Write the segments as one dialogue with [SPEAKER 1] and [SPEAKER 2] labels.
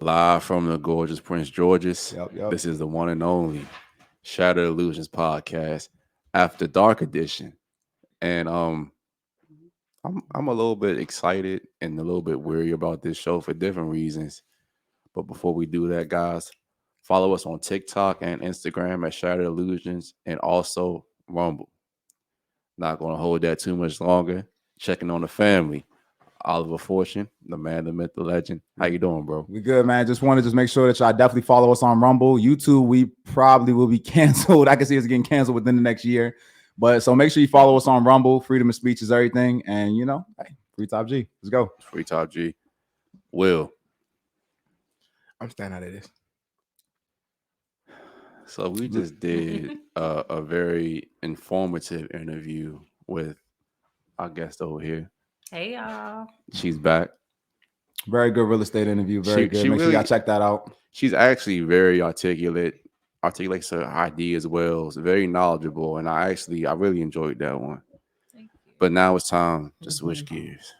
[SPEAKER 1] Live from the gorgeous Prince George's.
[SPEAKER 2] Yep.
[SPEAKER 1] This is the one and only Shattered Illusionz Podcast, After Dark Edition. And I'm a little bit excited and a little bit weary about this show for different reasons. But before we do that, guys, follow us on TikTok and Instagram at Shattered Illusionz and also Rumble. Not going to hold that too much longer. Checking on the family. Oliver Fortune, the man, the myth, the legend. How you doing, bro?
[SPEAKER 2] We good, man. Just want to make sure that y'all definitely follow us on Rumble. YouTube, we probably will be canceled. I can see us getting canceled within the next year. But so make sure you follow us on Rumble. Freedom of speech is everything. And, hey, Free Top G. Let's go.
[SPEAKER 1] Free Top G. Will.
[SPEAKER 3] I'm staying out of this.
[SPEAKER 1] So we just did a very informative interview with our guest over here.
[SPEAKER 4] Hey, y'all.
[SPEAKER 1] She's back.
[SPEAKER 2] Very good real estate interview. Very good. Make sure y'all check that out.
[SPEAKER 1] She's actually very articulates her ideas well. It's very knowledgeable. And I really enjoyed that one.
[SPEAKER 4] Thank you.
[SPEAKER 1] But now it's time to switch gears.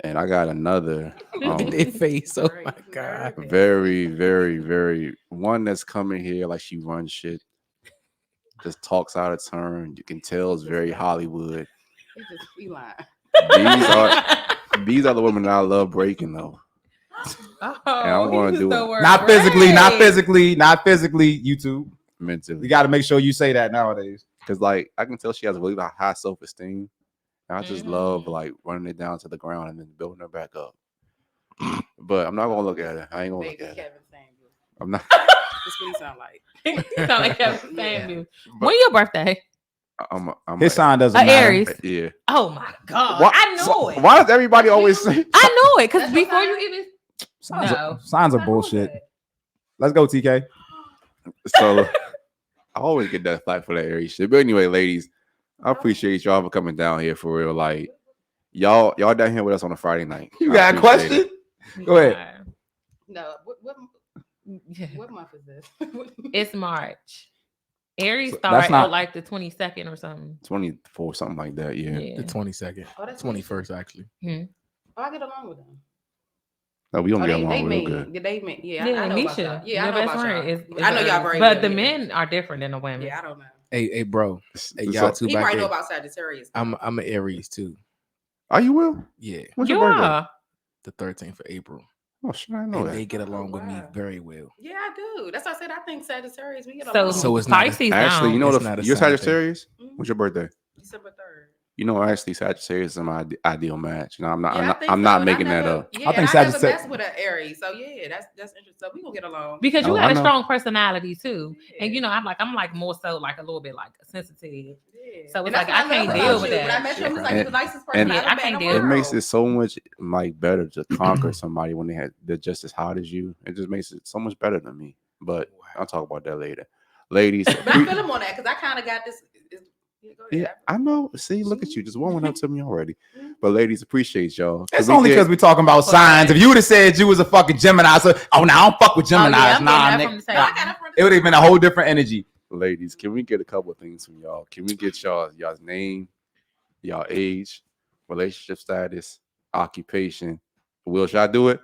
[SPEAKER 1] And I got another
[SPEAKER 3] Their face. Oh my God.
[SPEAKER 1] very, very, very one that's coming here like she runs shit. Just talks out of turn. You can tell it's very Hollywood.
[SPEAKER 5] It's just feline.
[SPEAKER 1] These are the women that I love breaking though.
[SPEAKER 4] Oh,
[SPEAKER 1] and I'm going to do it.
[SPEAKER 2] Not physically, YouTube.
[SPEAKER 1] Mentally.
[SPEAKER 2] You got to make sure you say that nowadays.
[SPEAKER 1] Because like I can tell she has really high self-esteem. And I just love like running it down to the ground and then building her back up. But I'm not gonna look at her. I ain't gonna look at her. I'm not.
[SPEAKER 5] That's what he sound like.
[SPEAKER 4] You sound like Kevin Samuel. When your birthday?
[SPEAKER 2] His sign doesn't matter.
[SPEAKER 4] Aries.
[SPEAKER 1] Yeah.
[SPEAKER 4] Oh my God. I know it.
[SPEAKER 1] Why does everybody always say?
[SPEAKER 4] I know it because before you even.
[SPEAKER 2] Signs are bullshit. Let's go, TK.
[SPEAKER 1] So I always get that flack for that Aries shit. But anyway, ladies, I appreciate y'all for coming down here for real. Like y'all down here with us on a Friday night.
[SPEAKER 2] You got a question? Go ahead.
[SPEAKER 5] No, what month is this?
[SPEAKER 4] It's March. Aries started on like the 22nd or something.
[SPEAKER 1] 24, something like that. Yeah.
[SPEAKER 3] The 22nd.
[SPEAKER 5] Oh, that's
[SPEAKER 3] 21st, actually.
[SPEAKER 5] Oh, I get along with them.
[SPEAKER 1] No, we don't get along real good.
[SPEAKER 5] They mean,
[SPEAKER 4] Yeah,
[SPEAKER 5] I know
[SPEAKER 4] Misha.
[SPEAKER 5] about y'all. Yeah, I know
[SPEAKER 4] best
[SPEAKER 5] about
[SPEAKER 4] friend
[SPEAKER 5] y'all. I know y'all very
[SPEAKER 4] but
[SPEAKER 5] good,
[SPEAKER 4] the men are different than the women.
[SPEAKER 5] Yeah, I don't know.
[SPEAKER 3] Hey, bro. Hey, y'all two
[SPEAKER 5] He
[SPEAKER 3] back
[SPEAKER 5] might
[SPEAKER 3] there.
[SPEAKER 5] know about Sagittarius.
[SPEAKER 3] I'm an Aries too.
[SPEAKER 1] Are you Will?
[SPEAKER 3] Yeah.
[SPEAKER 1] What's your birthday?
[SPEAKER 4] are.
[SPEAKER 3] The 13th of April.
[SPEAKER 1] Oh, shit, I know
[SPEAKER 3] And
[SPEAKER 1] that.
[SPEAKER 3] they get along with me very well.
[SPEAKER 5] Yeah, I do. That's why I said I think Sagittarius, we get
[SPEAKER 4] So,
[SPEAKER 5] along.
[SPEAKER 3] So it's not
[SPEAKER 4] Pisces.
[SPEAKER 1] Actually, you know
[SPEAKER 3] It's not a
[SPEAKER 1] you're
[SPEAKER 3] sign thing.
[SPEAKER 1] Sagittarius? What's your birthday?
[SPEAKER 5] December 3rd.
[SPEAKER 1] You know, actually, Sagittarius is my ideal match. No, I'm not.
[SPEAKER 5] Yeah,
[SPEAKER 1] I'm not making that up.
[SPEAKER 5] Yeah,
[SPEAKER 2] I think
[SPEAKER 5] I never
[SPEAKER 2] Sagittarius-
[SPEAKER 5] messed with an Aries. So yeah, that's interesting. So we gonna get along.
[SPEAKER 4] Because you
[SPEAKER 1] Oh,
[SPEAKER 4] got
[SPEAKER 1] I
[SPEAKER 4] a
[SPEAKER 1] know.
[SPEAKER 4] strong personality too.
[SPEAKER 5] Yeah.
[SPEAKER 4] And I'm like more so like a little bit like sensitive.
[SPEAKER 5] Yeah.
[SPEAKER 4] So it's
[SPEAKER 5] And
[SPEAKER 4] like
[SPEAKER 5] that's
[SPEAKER 4] I
[SPEAKER 5] what
[SPEAKER 4] can't
[SPEAKER 5] love
[SPEAKER 4] deal
[SPEAKER 5] about
[SPEAKER 4] with
[SPEAKER 5] you.
[SPEAKER 4] that.
[SPEAKER 5] When I met you, he was like the nicest person
[SPEAKER 1] And-
[SPEAKER 5] I
[SPEAKER 4] Yeah,
[SPEAKER 5] ever
[SPEAKER 4] I
[SPEAKER 5] met
[SPEAKER 4] can't
[SPEAKER 5] in the
[SPEAKER 4] deal
[SPEAKER 1] It
[SPEAKER 4] with
[SPEAKER 5] world.
[SPEAKER 1] makes it so much like better to conquer somebody when they're just as hot as you. It just makes it so much better than me. But I'll talk about that later, ladies.
[SPEAKER 5] But I feel him on that because I kind of got this. Go ahead.
[SPEAKER 1] Yeah, I know. See, look at you, just warming up to me already. But ladies, appreciate y'all.
[SPEAKER 2] It's only because we're talking about signs. If you would have said you was a fucking Gemini, so now I don't fuck with Geminis.
[SPEAKER 4] I'm
[SPEAKER 2] nah,
[SPEAKER 4] getting that from the same.
[SPEAKER 2] nigga. It would have been a whole different energy.
[SPEAKER 1] Ladies, can we get a couple of things from y'all? Can we get y'all's name, y'all age, relationship status, occupation? Will, should I do it?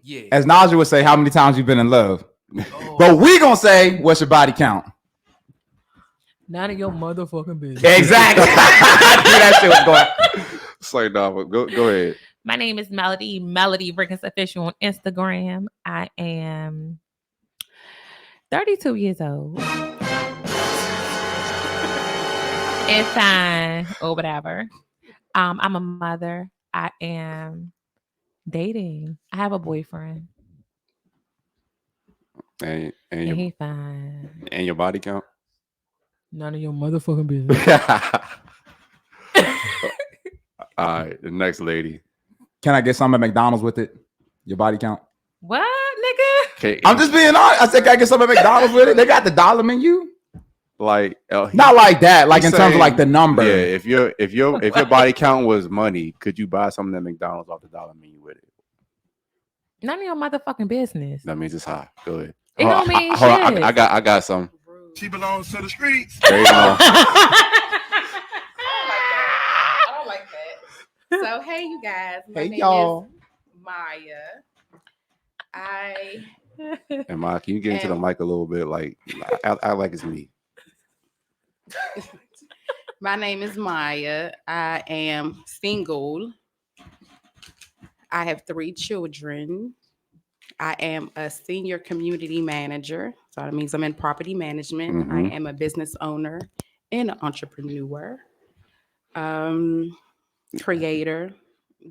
[SPEAKER 3] Yeah.
[SPEAKER 2] As Naja would say, how many times you've been in love?
[SPEAKER 3] Oh.
[SPEAKER 2] But we gonna say, what's your body count?
[SPEAKER 4] None of your motherfucking business.
[SPEAKER 2] Exactly. That shit was going.
[SPEAKER 1] It's like, nah, but go ahead.
[SPEAKER 4] My name is Melody Rickens Official on Instagram. I am 32 years old. It's fine or whatever. I'm a mother. I am dating. I have a boyfriend.
[SPEAKER 1] And
[SPEAKER 4] And
[SPEAKER 1] your,
[SPEAKER 4] he fine.
[SPEAKER 1] and your body count?
[SPEAKER 4] None of your motherfucking business.
[SPEAKER 1] All right, the next lady.
[SPEAKER 2] Can I get some at McDonald's with it? Your body count?
[SPEAKER 4] What, nigga?
[SPEAKER 1] Okay,
[SPEAKER 2] I'm just being honest. I said, can I get some at McDonald's with it? They got the dollar menu.
[SPEAKER 1] like
[SPEAKER 2] Not like that. Like
[SPEAKER 1] he's
[SPEAKER 2] in terms of
[SPEAKER 1] saying-
[SPEAKER 2] like the number.
[SPEAKER 1] Yeah, if your body count was money, could you buy something at McDonald's off the dollar menu with it?
[SPEAKER 4] None of your motherfucking business.
[SPEAKER 1] That means it's high. Go ahead.
[SPEAKER 4] It don't mean
[SPEAKER 1] Hold on,
[SPEAKER 4] shit.
[SPEAKER 1] I got some.
[SPEAKER 6] She belongs to the streets.
[SPEAKER 1] There you go.
[SPEAKER 5] I don't like that. So hey, you guys. My
[SPEAKER 2] Hey,
[SPEAKER 5] name
[SPEAKER 2] y'all.
[SPEAKER 5] is Maya.
[SPEAKER 1] And Maya, can you get into the mic a little bit? Like, I like it's me.
[SPEAKER 5] My name is Maya. I am single. I have 3 children. I am a senior community manager. So that means I'm in property management. I am a business owner and an entrepreneur. Creator.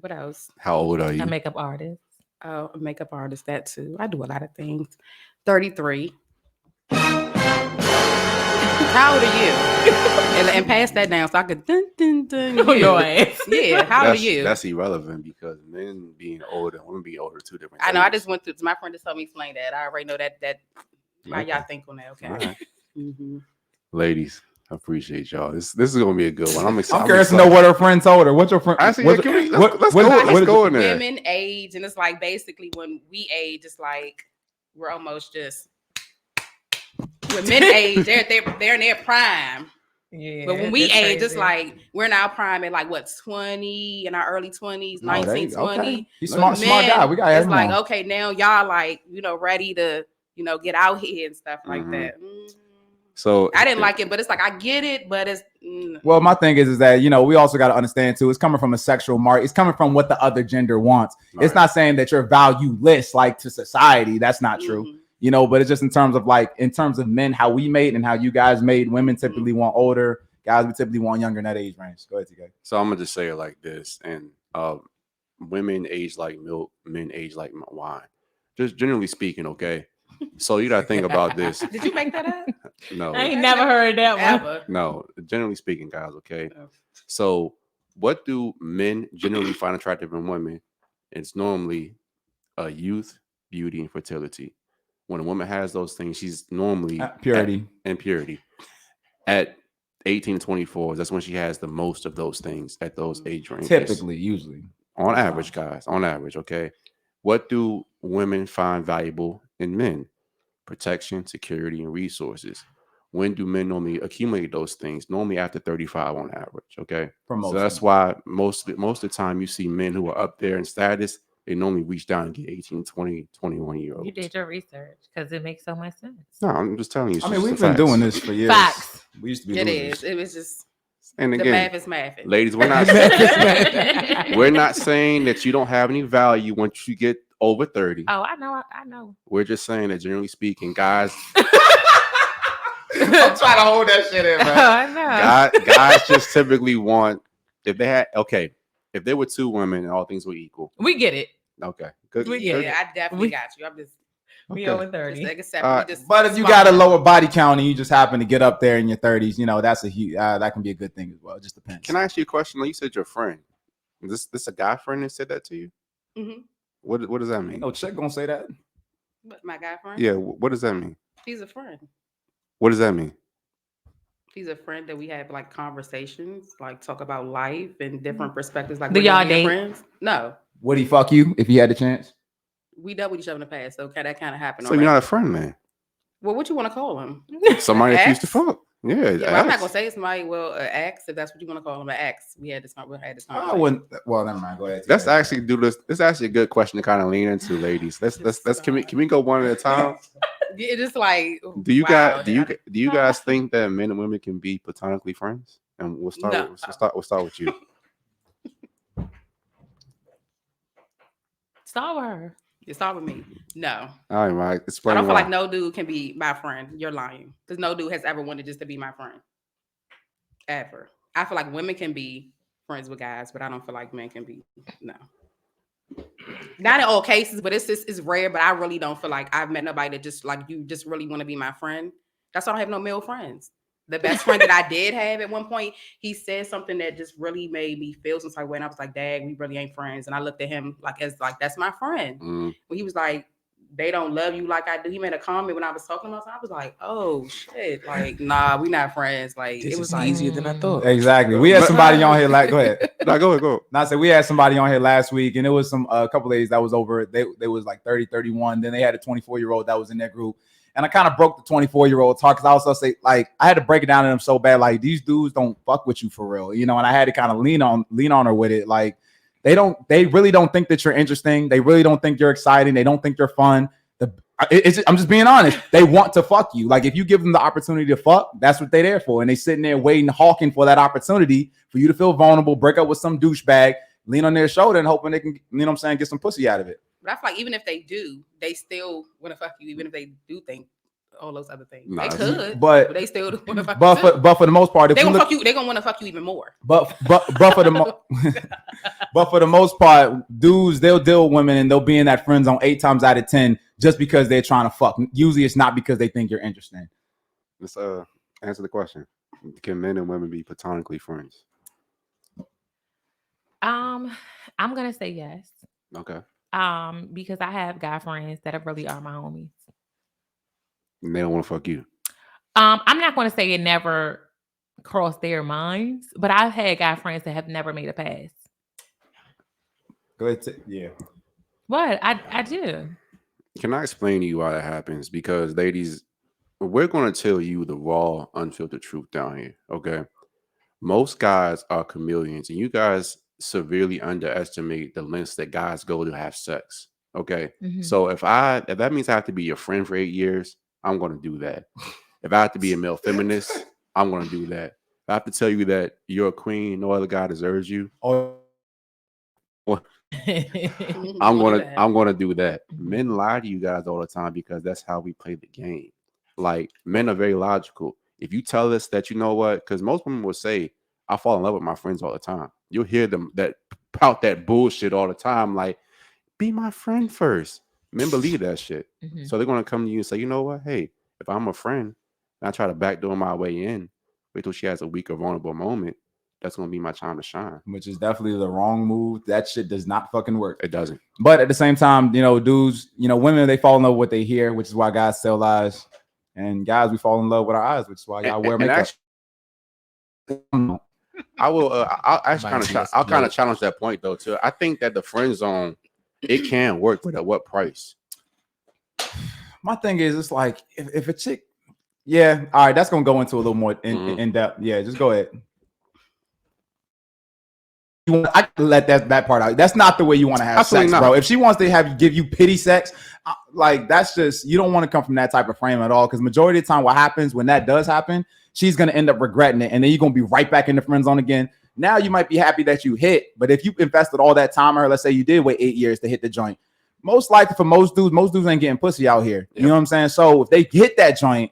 [SPEAKER 5] What else?
[SPEAKER 1] How old are you?
[SPEAKER 4] A makeup artist.
[SPEAKER 5] Oh, a makeup artist, that too. I do a lot of things. 33. How old are you? and pass that down so I could dun, dun, dun,
[SPEAKER 4] Your ass.
[SPEAKER 5] Yeah, how old are you?
[SPEAKER 1] That's irrelevant because men being older and women being older are 2 different
[SPEAKER 5] I know. I
[SPEAKER 1] things.
[SPEAKER 5] just went through. My friend just told me explain that. I already know that. How y'all think on that? Okay.
[SPEAKER 1] All right.
[SPEAKER 5] Mm-hmm.
[SPEAKER 1] Ladies, I appreciate y'all. This is gonna be a good one. I'm excited.
[SPEAKER 2] I'm curious to know what her friend told her. What's your friend?
[SPEAKER 1] Actually,
[SPEAKER 2] what's-
[SPEAKER 1] let's
[SPEAKER 2] what-
[SPEAKER 1] go in there.
[SPEAKER 5] Women age, and it's like basically when we age, it's like we're almost just. When men age, they're in their prime.
[SPEAKER 4] Yeah.
[SPEAKER 5] But when we
[SPEAKER 4] it's
[SPEAKER 5] age, it's
[SPEAKER 4] crazy.
[SPEAKER 5] like we're in our prime at like what 20 in our early 20s, 19, 20.
[SPEAKER 2] Okay. He's
[SPEAKER 5] But
[SPEAKER 2] smart guy. We got
[SPEAKER 5] it's
[SPEAKER 2] him
[SPEAKER 5] like
[SPEAKER 2] on.
[SPEAKER 5] okay, now y'all like ready to get out here and stuff like
[SPEAKER 1] Mhm.
[SPEAKER 5] that.
[SPEAKER 1] So
[SPEAKER 5] I didn't like it, but it's like I get it, but it's
[SPEAKER 2] Well, my thing is that we also got to understand too. It's coming from a sexual mark. It's coming from what the other gender wants.
[SPEAKER 1] Right.
[SPEAKER 2] It's not saying that you're valueless like to society. That's not true.
[SPEAKER 5] mhm.
[SPEAKER 2] But it's just in terms of men, how we made and how you guys made. Women typically want older. Guys, we typically want younger in that age range. Go ahead, TK.
[SPEAKER 1] So I'm gonna just say it like this, and women age like milk, men age like wine. Just generally speaking, okay. So you gotta think about this.
[SPEAKER 5] Did you make that up?
[SPEAKER 1] No,
[SPEAKER 4] I ain't never heard that one.
[SPEAKER 5] Ever.
[SPEAKER 1] no. Generally speaking, guys, okay.
[SPEAKER 5] Oh.
[SPEAKER 1] So what do men generally find attractive in women? It's normally youth, beauty, and fertility. When a woman has those things, she's normally
[SPEAKER 2] Purity.
[SPEAKER 1] and purity. At 18 to 24, that's when she has the most of those things at those age ranges.
[SPEAKER 2] Typically, usually.
[SPEAKER 1] On average, guys, on average, okay. What do women find valuable in men? Protection, security, and resources. When do men normally accumulate those things? Normally after 35 on average, okay.
[SPEAKER 2] For most
[SPEAKER 1] So that's why most of the time you see men who are up there in status, they normally reach down and get 18, 20, 21-year-olds.
[SPEAKER 4] You did your research because it makes so much sense.
[SPEAKER 1] No, I'm just telling you. it's
[SPEAKER 2] I mean,
[SPEAKER 1] just
[SPEAKER 2] we've
[SPEAKER 1] the
[SPEAKER 2] been
[SPEAKER 1] facts.
[SPEAKER 2] doing this for years.
[SPEAKER 4] Facts.
[SPEAKER 2] We used to be
[SPEAKER 5] It
[SPEAKER 2] doing
[SPEAKER 5] is.
[SPEAKER 2] this.
[SPEAKER 5] It was just
[SPEAKER 1] And
[SPEAKER 5] the
[SPEAKER 1] again,
[SPEAKER 5] math is mathing.
[SPEAKER 1] ladies, we're not saying that you don't have any value once you get over 30.
[SPEAKER 4] Oh, I know. I know.
[SPEAKER 1] We're just saying that generally speaking, guys,
[SPEAKER 2] I'm trying to hold that shit in, man.
[SPEAKER 4] I know.
[SPEAKER 1] guys just typically want if there were 2 women and all things were equal.
[SPEAKER 4] We get it.
[SPEAKER 1] Okay, good.
[SPEAKER 4] We-
[SPEAKER 1] good.
[SPEAKER 5] Yeah, I definitely
[SPEAKER 4] We-
[SPEAKER 5] got you. I'm just
[SPEAKER 4] We
[SPEAKER 1] Okay.
[SPEAKER 4] over
[SPEAKER 5] just
[SPEAKER 4] 30.
[SPEAKER 5] like accept.
[SPEAKER 2] But if you got a lower body count and you just happen to get up there in your 30s, that's a huge. That can be a good thing as well. It just depends.
[SPEAKER 1] Can I ask you a question? Like you said, your friend. Is this a guy friend that said that to you?
[SPEAKER 5] Mhm.
[SPEAKER 1] What does that mean?
[SPEAKER 2] No chick gonna say that.
[SPEAKER 5] But my guy friend,
[SPEAKER 1] Yeah. What does that mean?
[SPEAKER 5] he's a friend.
[SPEAKER 1] What does that mean?
[SPEAKER 5] He's a friend that we have like conversations, like talk about life and different perspectives. Like
[SPEAKER 4] Do
[SPEAKER 5] we're
[SPEAKER 4] y'all
[SPEAKER 5] just being
[SPEAKER 4] date?
[SPEAKER 5] friends? No,
[SPEAKER 2] Would he fuck you if he had the chance?
[SPEAKER 5] we dealt with each other in the past, so that kind of happened.
[SPEAKER 1] So you're not a friend, man.
[SPEAKER 5] Well, what you want to call him?
[SPEAKER 1] Somebody that used to
[SPEAKER 5] Ex?
[SPEAKER 1] fuck. Yeah.
[SPEAKER 5] Yeah, well, I'm not
[SPEAKER 1] ex.
[SPEAKER 5] gonna say somebody. Well, ex, if that's what you want to call him, an ex. We had this
[SPEAKER 2] I
[SPEAKER 5] conversation.
[SPEAKER 2] wouldn't. Well, never mind. Go ahead.
[SPEAKER 1] Let's actually do this. This is actually a good question to kind of lean into, ladies. Let's can we go one at a time?
[SPEAKER 5] It's just like.
[SPEAKER 1] Do you
[SPEAKER 5] wow,
[SPEAKER 1] do you guys think that men and women can be platonically friends? And we'll start.
[SPEAKER 5] No.
[SPEAKER 1] We'll start with you.
[SPEAKER 4] Start with her.
[SPEAKER 5] It's all with me. No,
[SPEAKER 1] All right, Mike.
[SPEAKER 5] I
[SPEAKER 1] Explain
[SPEAKER 5] don't feel
[SPEAKER 1] why.
[SPEAKER 5] like no dude can be my friend. You're lying, because no dude has ever wanted just to be my friend. Ever. I feel like women can be friends with guys, but I don't feel like men can be. No. Not in all cases, but it's rare. But I really don't feel like I've met nobody that just like you just really want to be my friend. That's why I don't have no male friends. The best friend that I did have at one point, he said something that just really made me feel some type of way. And I was like, Dad, we really ain't friends. And I looked at him as that's my friend.
[SPEAKER 1] Mm.
[SPEAKER 5] When he was like, they don't love you like I do. He made a comment when I was talking about something. I was like, oh shit. Like, nah, we not friends. Like
[SPEAKER 3] This
[SPEAKER 5] it was
[SPEAKER 3] is
[SPEAKER 5] like
[SPEAKER 3] easier than I thought.
[SPEAKER 2] Exactly. We had somebody on here. Like, go ahead.
[SPEAKER 1] No, go ahead.
[SPEAKER 2] Now, I said we had somebody on here last week, and it was a couple ladies that was over. They was like 30, 31. Then they had a 24-year-old that was in their group. And I kind of broke the 24-year-old talk because I also say, like, I had to break it down to them so bad. Like, these dudes don't fuck with you for real, And I had to kind of lean on her with it. Like, They really don't think that you're interesting. They really don't think you're exciting. They don't think you're fun. I'm just being honest. They want to fuck you. Like if you give them the opportunity to fuck, that's what they're there for. And they sitting there waiting, hawking for that opportunity for you to feel vulnerable, break up with some douchebag, lean on their shoulder and hoping they can, you know what I'm saying, get some pussy out of it.
[SPEAKER 5] But I feel like even if they do, they still want to fuck you, even if they do think all those other things.
[SPEAKER 1] Nah,
[SPEAKER 5] They could,
[SPEAKER 2] but
[SPEAKER 5] they still want to fuck
[SPEAKER 2] but
[SPEAKER 5] you.
[SPEAKER 2] for the most part, if
[SPEAKER 5] They
[SPEAKER 2] you
[SPEAKER 5] gonna
[SPEAKER 2] look,
[SPEAKER 5] fuck you. They gonna want to fuck you even more.
[SPEAKER 2] but for the most part, dudes, they'll deal with women and they'll be in that friend zone 8 times out of 10 just because they're trying to fuck. Usually it's not because they think you're interesting.
[SPEAKER 1] Let's answer the question. Can men and women be platonically friends?
[SPEAKER 4] I'm gonna say yes.
[SPEAKER 1] Okay.
[SPEAKER 4] Because I have guy friends that really are my homies.
[SPEAKER 1] And they don't want to fuck you.
[SPEAKER 4] I'm not gonna say it never crossed their minds, but I've had guy friends that have never made a pass.
[SPEAKER 2] Go ahead. Yeah.
[SPEAKER 4] What? I do.
[SPEAKER 1] Can I explain to you why that happens? Because ladies, we're going to tell you the raw, unfiltered truth down here. Okay. Most guys are chameleons, and you guys severely underestimate the lengths that guys go to have sex. Okay.
[SPEAKER 4] Mhm.
[SPEAKER 1] So if that means I have to be your friend for 8 years, I'm going to do that. If I have to be a male feminist, I'm going to do that. If I have to tell you that you're a queen, no other guy deserves you, I'm gonna do that. Men lie to you guys all the time because that's how we play the game. Like men are very logical. If you tell us that, you know what, because most women will say, I fall in love with my friends all the time. You'll hear them that pout that bullshit all the time, like, be my friend first. Men believe that shit.
[SPEAKER 4] Mhm.
[SPEAKER 1] So they're gonna come to you and say, you know what, hey, if I'm a friend and I try to backdoor my way in, wait till she has a weak or vulnerable moment, that's gonna be my time to shine.
[SPEAKER 2] Which is definitely the wrong move. That shit does not fucking work.
[SPEAKER 1] It doesn't.
[SPEAKER 2] But at the same time, you know, dudes, you know, women, they fall in love with what they hear, which is why guys tell lies. And guys, we fall in love with our eyes, which is why y'all wear
[SPEAKER 1] And
[SPEAKER 2] makeup.
[SPEAKER 1] I will. I'll actually
[SPEAKER 3] Bias
[SPEAKER 1] I'll kind of
[SPEAKER 3] split.
[SPEAKER 1] challenge that point though. Too. I think that the friend zone, it can work, but at what price?
[SPEAKER 2] My thing is, it's like if a chick, yeah, all right, that's gonna go into a little more in depth. Yeah, just go ahead. I can let that part out. That's not the way you want to have
[SPEAKER 1] Absolutely
[SPEAKER 2] sex,
[SPEAKER 1] not.
[SPEAKER 2] bro. If she wants to give you pity sex, like that's just, you don't want to come from that type of frame at all. Because majority of the time, what happens when that does happen, she's gonna end up regretting it, and then you're gonna be right back in the friend zone again. Now you might be happy that you hit, but if you invested all that time in her, let's say you did wait 8 years to hit the joint, most likely for most dudes ain't getting pussy out here. You know what I'm saying? So if they hit that joint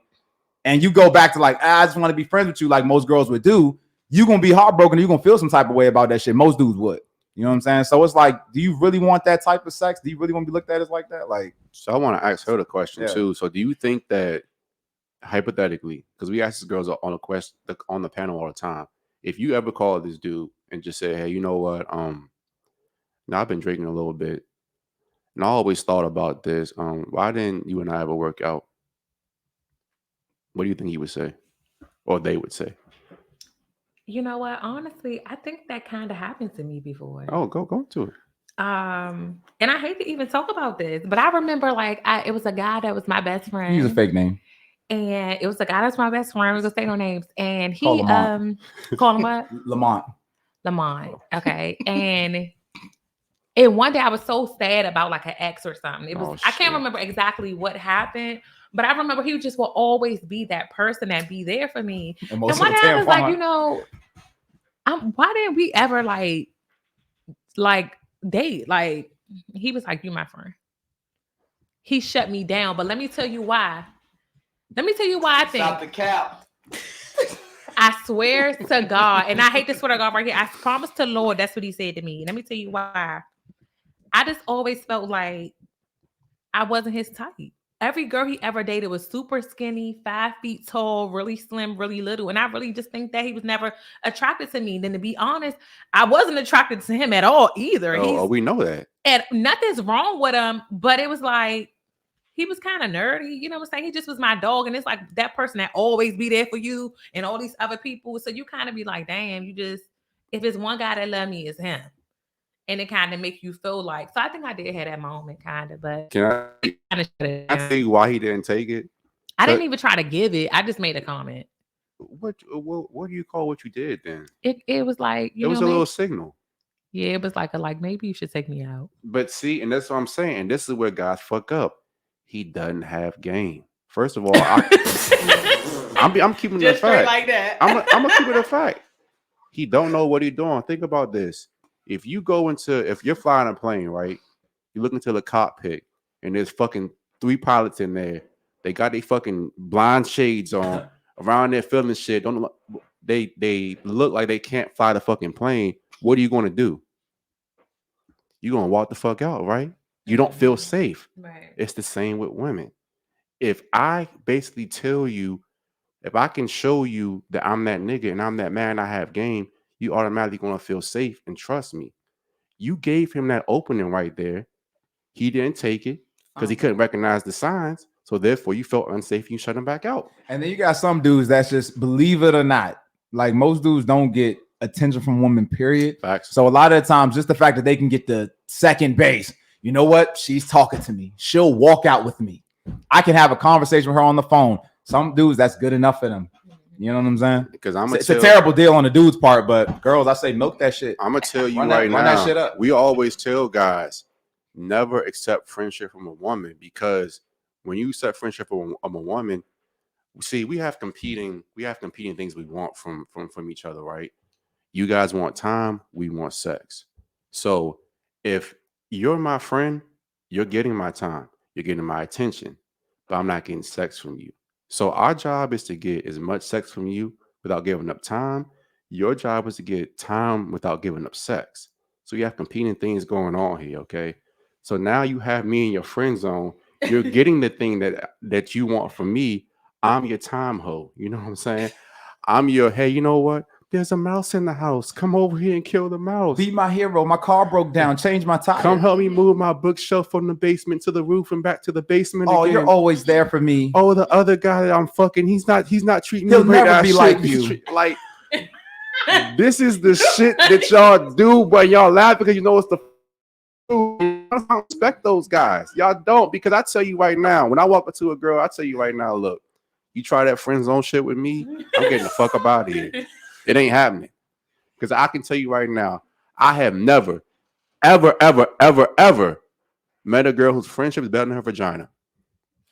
[SPEAKER 2] and you go back to like, I just want to be friends with you, like most girls would do, you're gonna be heartbroken. You're gonna feel some type of way about that shit. Most dudes would. You know what I'm saying? So it's like, do you really want that type of sex? Do you really want to be looked at as like that? Like,
[SPEAKER 1] So I want to ask her the question
[SPEAKER 2] Yeah.
[SPEAKER 1] too. So do you think that hypothetically, because we ask these girls on the panel all the time, if you ever call this dude and just say, hey, you know what? Now I've been drinking a little bit, and I always thought about this. Why didn't you and I ever work out? What do you think he would say, or they would say?
[SPEAKER 4] You know what? Honestly, I think that kind of happened to me before.
[SPEAKER 1] Oh, go to it.
[SPEAKER 4] And I hate to even talk about this, but I remember like it was a guy that was my best friend.
[SPEAKER 2] use a fake name.
[SPEAKER 4] And it was a guy that's my best friend. We're gonna say no names. And he
[SPEAKER 2] Call Lamont.
[SPEAKER 4] call him what?
[SPEAKER 2] Lamont.
[SPEAKER 4] Okay. And one day I was so sad about like an ex or something. It was I can't
[SPEAKER 1] shit.
[SPEAKER 4] remember exactly what happened, but I remember he just will always be that person that be there for me. And one day I was like, you know, why didn't we ever like date? Like he was like, you my friend. He shut me down, but let me tell you why. I think.
[SPEAKER 2] Stop the cap.
[SPEAKER 4] I swear to God, and I hate to swear to God right here. I promise to Lord, that's what he said to me. Let me tell you why. I just always felt like I wasn't his type. Every girl he ever dated was super skinny, 5 feet tall, really slim, really little. And I really just think that he was never attracted to me. Then to be honest, I wasn't attracted to him at all either.
[SPEAKER 1] We know that.
[SPEAKER 4] And nothing's wrong with him, but it was like, he was kind of nerdy, you know what I'm saying? He just was my dog. And it's like that person that always be there for you and all these other people. So you kind of be like, damn, if it's one guy that love me, it's him. And it kind of make you feel like, so I think I did have that moment kind of, but
[SPEAKER 1] Can I tell you why he didn't take it?
[SPEAKER 4] I didn't even try to give it. I just made a comment.
[SPEAKER 1] What do you call what you did then?
[SPEAKER 4] It was like,
[SPEAKER 1] It was a little signal.
[SPEAKER 4] Yeah, it was like maybe you should take me out.
[SPEAKER 1] But see, and that's what I'm saying. And this is where guys fuck up. He doesn't have game. First of all, I'm keeping it a
[SPEAKER 5] Just straight
[SPEAKER 1] fact.
[SPEAKER 5] like that.
[SPEAKER 1] I'm gonna keep it a fact. He don't know what he's doing. Think about this. If you're flying a plane, right? You look into the cockpit and there's fucking 3 pilots in there. They got their fucking blind shades on around there feeling shit. They look like they can't fly the fucking plane. What are you gonna do? You're gonna walk the fuck out, right? You don't feel safe.
[SPEAKER 4] Right.
[SPEAKER 1] It's the same with women. If I basically tell you, if I can show you that I'm that nigga and I'm that man, I have game, you automatically gonna feel safe and trust me. You gave him that opening right there. He didn't take it because he couldn't recognize the signs. So therefore, you felt unsafe. You shut him back out.
[SPEAKER 2] And then you got some dudes that's just, believe it or not, like most dudes don't get attention from women, period.
[SPEAKER 1] Facts.
[SPEAKER 2] So a lot of the times, just the fact that they can get the second base, you know what? She's talking to me. She'll walk out with me. I can have a conversation with her on the phone. Some dudes, that's good enough for them. You know what I'm saying?
[SPEAKER 1] Because
[SPEAKER 2] it's a terrible deal on the dude's part, but girls, I say milk that shit.
[SPEAKER 1] I'm gonna tell you
[SPEAKER 2] Run
[SPEAKER 1] right now.
[SPEAKER 2] that shit up.
[SPEAKER 1] We always tell guys never accept friendship from a woman, because when you accept friendship from a woman, see, we have competing things we want from each other, right? You guys want time, we want sex. So if you're my friend, you're getting my time, you're getting my attention, but I'm not getting sex from you. So our job is to get as much sex from you without giving up time. Your job is to get time without giving up sex. So you have competing things going on here, okay? So now you have me in your friend zone. You're getting the thing that you want from me. I'm your time hoe. You know what I'm saying? I'm your, hey, you know what? There's a mouse in the house. Come over here and kill the mouse.
[SPEAKER 2] Be my hero. My car broke down. Change my tire.
[SPEAKER 1] Come help me move my bookshelf from the basement to the roof and back to the basement.
[SPEAKER 2] Oh,
[SPEAKER 1] again.
[SPEAKER 2] you're always there for me.
[SPEAKER 1] Oh, the other guy that I'm fucking, he's not treating
[SPEAKER 2] He'll
[SPEAKER 1] me great.
[SPEAKER 2] never be
[SPEAKER 1] Shit.
[SPEAKER 2] like
[SPEAKER 1] He's
[SPEAKER 2] you.
[SPEAKER 1] Like, this is the shit that y'all do, but y'all laugh because you know it's the. I don't respect those guys. Y'all don't, because I tell you right now, when I walk up to a girl, I tell you right now, look, you try that friend zone shit with me, I'm getting the fuck up out of here. It ain't happening. Because I can tell you right now, I have never, ever, ever, ever, ever met a girl whose friendship is better than her vagina.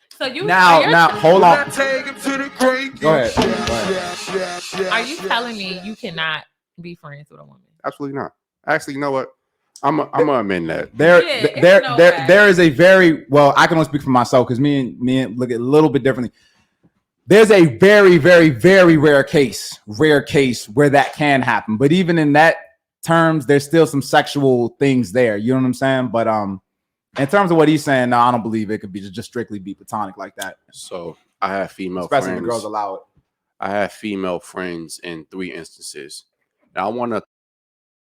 [SPEAKER 4] So you
[SPEAKER 2] now hold on.
[SPEAKER 6] Take him to the grave.
[SPEAKER 2] Go ahead.
[SPEAKER 4] Are you telling me you cannot be friends with a woman?
[SPEAKER 1] Absolutely not. Actually, you know what? I'm gonna amend that.
[SPEAKER 2] There is a very, well, I can only speak for myself because me and look at a little bit differently. There's a very, very, very rare case where that can happen. But even in that terms, there's still some sexual things there. You know what I'm saying? But in terms of what he's saying, no, I don't believe it could be just strictly be platonic like that.
[SPEAKER 1] So I have female
[SPEAKER 2] Especially
[SPEAKER 1] friends.
[SPEAKER 2] if the girls allow it.
[SPEAKER 1] I have female friends in 3 instances. Now I want to,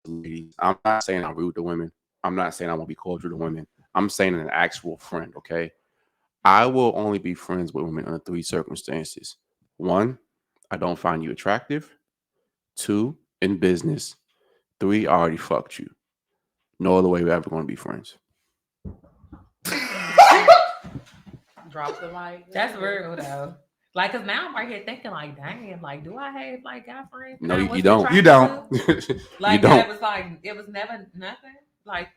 [SPEAKER 1] ladies, I'm not saying I'm rude to women. I'm not saying I won't be cordial to women. I'm saying an actual friend, okay? I will only be friends with women under 3 circumstances. 1, I don't find you attractive. 2, in business. 3, I already fucked you. No other way we're ever going to be friends.
[SPEAKER 5] Drop the mic.
[SPEAKER 4] That's real though. Like, cause now I'm right here thinking, like, dang, like, do I have like guy friends?
[SPEAKER 1] No,
[SPEAKER 4] that I
[SPEAKER 1] you
[SPEAKER 4] wasn't
[SPEAKER 1] don't.
[SPEAKER 2] You
[SPEAKER 4] attracted
[SPEAKER 2] don't.
[SPEAKER 4] to?
[SPEAKER 1] You
[SPEAKER 4] Like,
[SPEAKER 1] don't.
[SPEAKER 4] that was like, it was never nothing. Like,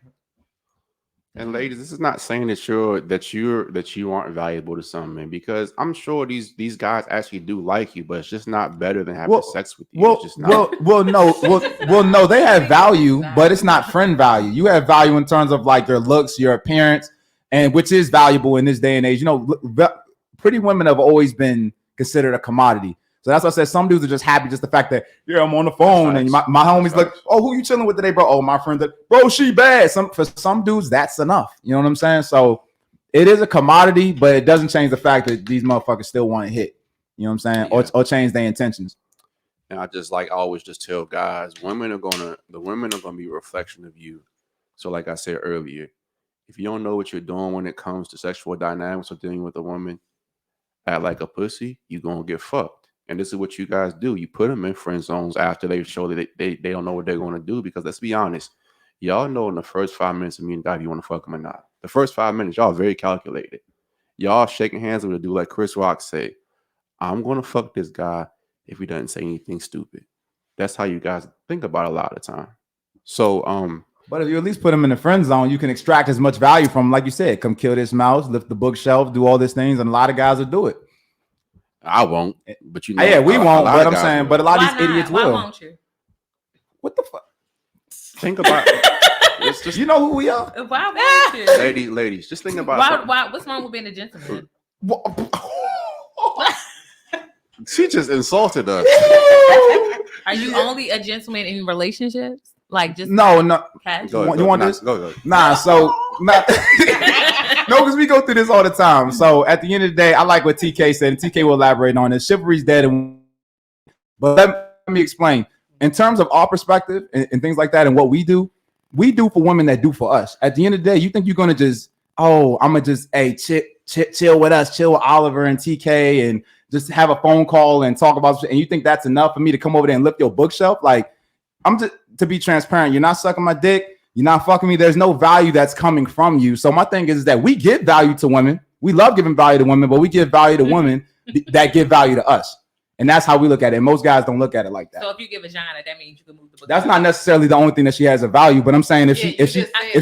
[SPEAKER 1] And ladies, this is not saying that you aren't valuable to some men, because I'm sure these guys actually do like you, but it's just not better than having sex with you. It's just not.
[SPEAKER 2] No, they have value, but it's not friend value. You have value in terms of like their looks, your appearance, and which is valuable in this day and age. You know, pretty women have always been considered a commodity. So that's why I said some dudes are just happy just the fact that, yeah, I'm on the phone and my homies like, oh, who you chilling with today, bro? Oh, my friend, bro, she bad. For some dudes, that's enough. You know what I'm saying? So it is a commodity, but it doesn't change the fact that these motherfuckers still want to hit. You know what I'm saying?
[SPEAKER 1] Yeah.
[SPEAKER 2] Or change their intentions.
[SPEAKER 1] And I just always just tell guys, the women are gonna be a reflection of you. So like I said earlier, if you don't know what you're doing when it comes to sexual dynamics or dealing with a woman, act like a pussy, you're gonna get fucked. And this is what you guys do. You put them in friend zones after they show that they don't know what they're going to do. Because let's be honest, y'all know in the first 5 minutes of me and Dad, you want to fuck them or not. The first 5 minutes, y'all very calculated. Y'all shaking hands with a dude like Chris Rock say, I'm going to fuck this guy if he doesn't say anything stupid. That's how you guys think about it a lot of the time. So
[SPEAKER 2] But if you at least put them in the friend zone, you can extract as much value from, like you said, come kill this mouse, lift the bookshelf, do all these things, and a lot of guys will do it.
[SPEAKER 1] I won't, but you know,
[SPEAKER 2] Yeah, we
[SPEAKER 1] a
[SPEAKER 2] won't.
[SPEAKER 1] lot
[SPEAKER 2] But
[SPEAKER 1] of
[SPEAKER 2] I'm
[SPEAKER 1] guys
[SPEAKER 2] saying,
[SPEAKER 1] will.
[SPEAKER 2] but a lot
[SPEAKER 4] Why
[SPEAKER 2] of these
[SPEAKER 4] not?
[SPEAKER 2] idiots
[SPEAKER 4] Why
[SPEAKER 2] will.
[SPEAKER 4] won't you?
[SPEAKER 2] What the fuck?
[SPEAKER 1] Think about it's just
[SPEAKER 2] You know who we are?
[SPEAKER 4] Why won't you?
[SPEAKER 1] ladies, just think about
[SPEAKER 4] Why?
[SPEAKER 1] something.
[SPEAKER 4] Why? What's wrong with being a gentleman?
[SPEAKER 1] She just insulted us.
[SPEAKER 4] Are you only a gentleman in relationships? Like just
[SPEAKER 2] No.
[SPEAKER 4] casual?
[SPEAKER 2] You want
[SPEAKER 1] nah,
[SPEAKER 2] this?
[SPEAKER 1] Go.
[SPEAKER 2] Nah. So no, because we go through this all the time. So at the end of the day, I like what TK said, and TK will elaborate on this. Chivalry's dead, but let me explain. In terms of our perspective and things like that, and what we do for women that do for us. At the end of the day, you think you're gonna just, I'm gonna just, chill with us, chill with Oliver and TK, and just have a phone call and talk about shit, and you think that's enough for me to come over there and lift your bookshelf? Like, I'm just, to be transparent, you're not sucking my dick, you're not fucking me. There's no value that's coming from you. So my thing is that we give value to women. We love giving value to women, but we give value to women that give value to us. And that's how we look at it. And most guys don't look at it like that.
[SPEAKER 4] So if you give vagina, that means you can move the book.
[SPEAKER 2] That's not necessarily the only thing that she has a value, but I'm saying if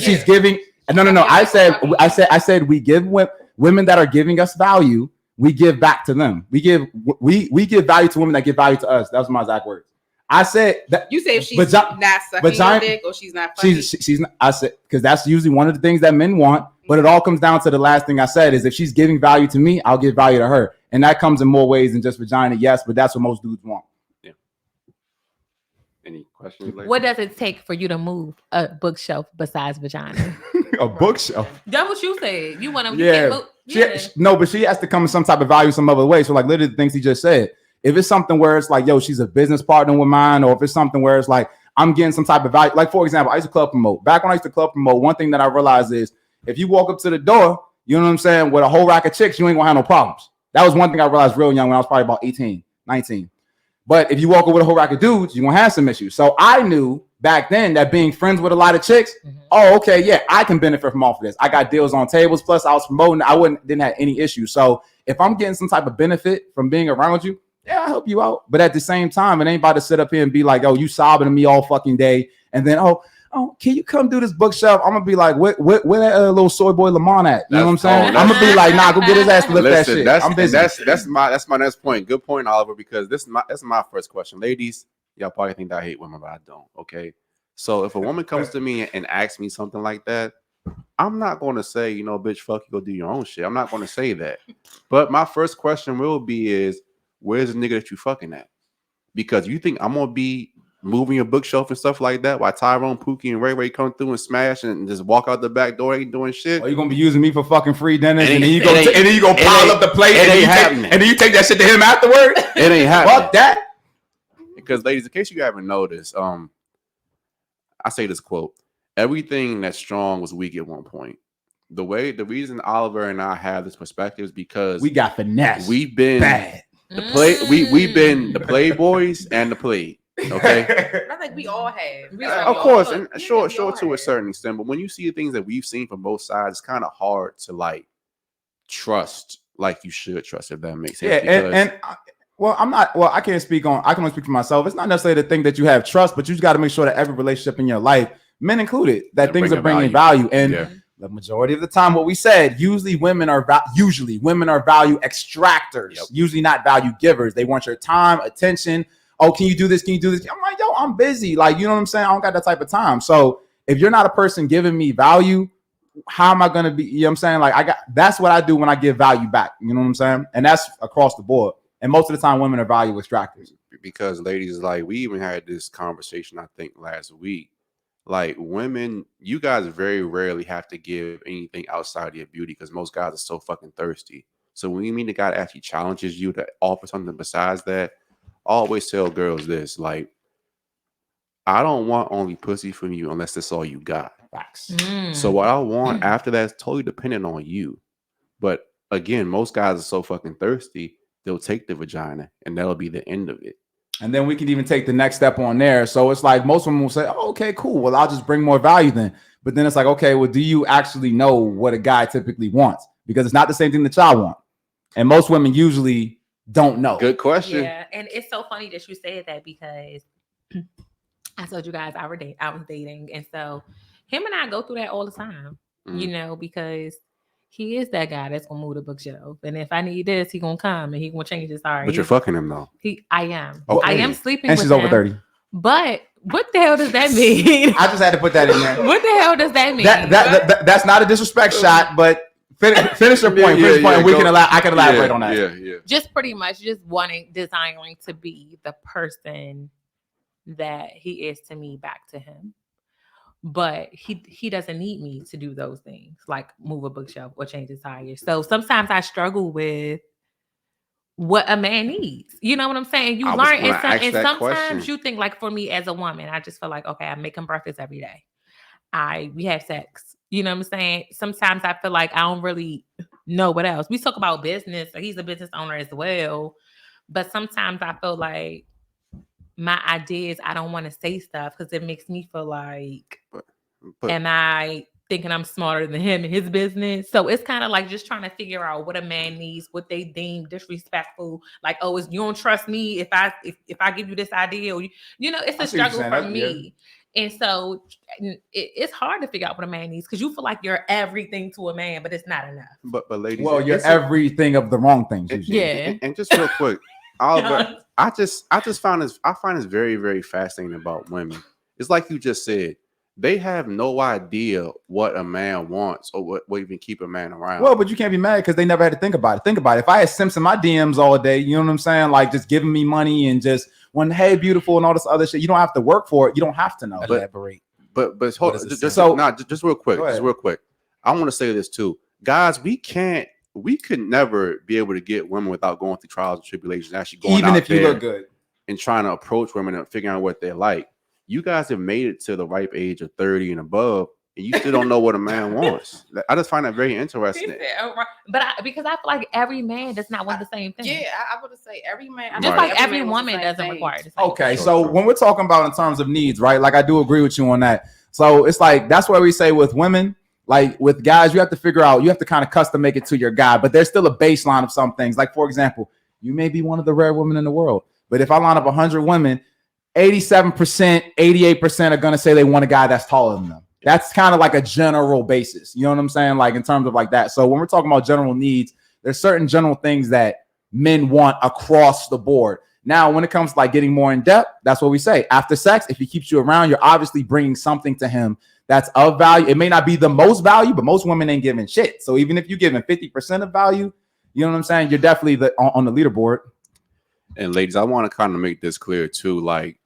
[SPEAKER 2] she's giving, no. I said we give women that are giving us value, we give back to them. We give value to women that give value to us. That was my exact words. I said that
[SPEAKER 5] You say if she's not sucking your dick or she's not fucking.
[SPEAKER 2] She's not, I said, because that's usually one of the things that men want. But it all comes down to the last thing I said is if she's giving value to me, I'll give value to her. And that comes in more ways than just vagina, yes, but that's what most dudes want.
[SPEAKER 1] Yeah. Any questions? Ladies?
[SPEAKER 4] What does it take for you to move a bookshelf besides vagina?
[SPEAKER 2] A bookshelf.
[SPEAKER 4] That's what you said. You want to?
[SPEAKER 2] Yeah. No, but she has to come in some type of value some other way. So like literally the things he just said. If it's something where it's like, yo, she's a business partner with mine, or if it's something where it's like, I'm getting some type of value. Like, for example, I used to club promote. Back when I used to club promote, one thing that I realized is if you walk up to the door, you know what I'm saying, with a whole rack of chicks, you ain't gonna have no problems. That was one thing I realized real young when I was probably about 18, 19. But if you walk up with a whole rack of dudes, you're gonna have some issues. So I knew back then that being friends with a lot of chicks, oh, okay, yeah, I can benefit from all of this. I got deals on tables, plus I was promoting, didn't have any issues. So if I'm getting some type of benefit from being around you, yeah, I'll help you out. But at the same time, it ain't about to sit up here and be like, oh, you sobbing to me all fucking day. And then, oh, can you come do this bookshelf? I'm gonna be like, where that little soy boy Lamont at? You know what I'm saying? I'm gonna be like, nah, go get his ass to lift that shit. I'm busy.
[SPEAKER 1] That's my next point. Good point, Oliver, because that's my first question. Ladies, y'all probably think that I hate women, but I don't. Okay. So if a woman comes to me and asks me something like that, I'm not going to say, bitch, fuck you, go do your own shit. I'm not going to say that. But my first question will be is, where's the nigga that you fucking at? Because you think I'm gonna be moving your bookshelf and stuff like that while Tyrone, Pookie, and Ray come through and smash and just walk out the back door, ain't doing shit?
[SPEAKER 2] Or you gonna be using me for fucking free dinners, and then you go pile up the plate, and then you take that shit to him afterward?
[SPEAKER 1] It ain't happening.
[SPEAKER 2] Fuck that.
[SPEAKER 1] Because ladies, in case you haven't noticed, I say this quote: everything that's strong was weak at one point. The reason Oliver and I have this perspective is because
[SPEAKER 2] we got finesse.
[SPEAKER 1] We've been
[SPEAKER 2] bad.
[SPEAKER 1] We've been the playboys and the played. Okay.
[SPEAKER 5] I think we all have.
[SPEAKER 1] Of course, and sure to a certain extent. But when you see the things that we've seen from both sides, it's kind of hard to like trust like you should trust, if that makes sense.
[SPEAKER 2] Yeah, I can't speak on. I can only speak for myself. It's not necessarily the thing that you have trust, but you just got to make sure that every relationship in your life, men included, that things are bringing value. And the majority of the time, what we said, usually women are value extractors. Usually not value givers. They want your time, attention. Oh, can you do this? Can you do this? I'm like, yo, I'm busy. Like, you know what I'm saying? I don't got that type of time. So if you're not a person giving me value, how am I going to be? You know what I'm saying? Like, that's what I do when I give value back. You know what I'm saying? And that's across the board. And most of the time, women are value extractors.
[SPEAKER 1] Because ladies, like, we even had this conversation, I think, last week. Like, women, you guys very rarely have to give anything outside of your beauty because most guys are so fucking thirsty. So when you meet a guy that actually challenges you to offer something besides that, I always tell girls this, like, I don't want only pussy from you unless that's all you got.
[SPEAKER 2] Facts.
[SPEAKER 1] So what I want after that is totally dependent on you. But again, most guys are so fucking thirsty, they'll take the vagina and that'll be the end of it.
[SPEAKER 2] And then we can even take the next step on there. So it's like most women will say, oh, okay, cool. Well, I'll just bring more value then. But then it's like, okay, well, do you actually know what a guy typically wants? Because it's not the same thing that y'all want. And most women usually don't know.
[SPEAKER 1] Good question.
[SPEAKER 4] Yeah. And it's so funny that you said that because I told you guys I was dating, and so him and I go through that all the time. You know, because he is that guy that's gonna move the bookshelf, and if I need this, he gonna come and he gonna change his heart.
[SPEAKER 1] But you're fucking him though.
[SPEAKER 4] I am.
[SPEAKER 1] Okay.
[SPEAKER 4] I am sleeping
[SPEAKER 2] And
[SPEAKER 4] with
[SPEAKER 2] she's
[SPEAKER 4] him.
[SPEAKER 2] over 30.
[SPEAKER 4] But what the hell does that mean?
[SPEAKER 2] I just had to put that in there.
[SPEAKER 4] What the hell does that mean?
[SPEAKER 2] That's not a disrespect shot, but finish your point.
[SPEAKER 1] Yeah,
[SPEAKER 2] Finish your point, and
[SPEAKER 1] go.
[SPEAKER 2] I can elaborate on that.
[SPEAKER 1] Yeah.
[SPEAKER 4] Just pretty much just desiring to be the person that he is to me back to him. But he doesn't need me to do those things, like move a bookshelf or change his tires. So sometimes I struggle with what a man needs. You know what I'm saying? You learn, and sometimes you think, like for me as a woman, I just feel like, okay, I make him breakfast every day. We have sex. You know what I'm saying? Sometimes I feel like I don't really know what else. We talk about business. So he's a business owner as well. But sometimes I feel like my ideas, I don't want to say stuff because it makes me feel like, am I thinking I'm smarter than him in his business? So it's kind of like just trying to figure out what a man needs, what they deem disrespectful. Like, oh, you don't trust me if I give you this idea, or you know, it's a struggle for me. Yeah. And so it's hard to figure out what a man needs because you feel like you're everything to a man, but it's not enough.
[SPEAKER 1] But ladies,
[SPEAKER 2] well, you're everything of the wrong things.
[SPEAKER 4] Yeah.
[SPEAKER 1] And just real quick, Oliver, I find this very, very fascinating about women. It's like you just said, they have no idea what a man wants or what even keep a man around.
[SPEAKER 2] Well, but you can't be mad because they never had to think about it. Think about it. If I had Simps in my DMs all day, you know what I'm saying? Like just giving me money and just when, hey, beautiful and all this other shit, you don't have to work for it. You don't have to know.
[SPEAKER 3] Elaborate.
[SPEAKER 1] But hold on, just real quick. Just real quick. I want to say this too. Guys, we could never be able to get women without going through trials and tribulations, actually going
[SPEAKER 2] even
[SPEAKER 1] out
[SPEAKER 2] if you
[SPEAKER 1] there
[SPEAKER 2] look good
[SPEAKER 1] and trying to approach women and figuring out what they like. You guys have made it to the ripe age of 30 and above, and you still don't know what a man wants. I just find that very interesting.
[SPEAKER 4] But because I feel like every man does not want the same thing.
[SPEAKER 5] Yeah, I would say every man.
[SPEAKER 4] Just like every woman doesn't require the same.
[SPEAKER 2] Okay, so when we're talking about in terms of needs, right? Like I do agree with you on that. So it's like that's why we say with women, like with guys, you have to figure out, you have to kind of custom make it to your guy, but there's still a baseline of some things. Like for example, you may be one of the rare women in the world, but if I line up 100 women, 87%, 88% are going to say they want a guy that's taller than them. That's kind of like a general basis. You know what I'm saying? Like in terms of like that. So when we're talking about general needs, there's certain general things that men want across the board. Now, when it comes to like getting more in depth, that's what we say. After sex, if he keeps you around, you're obviously bringing something to him that's of value. It may not be the most value, but most women ain't giving shit. So even if you're giving 50% of value, you know what I'm saying? You're definitely on the leaderboard.
[SPEAKER 1] And ladies, I want to kind of make this clear too. Like,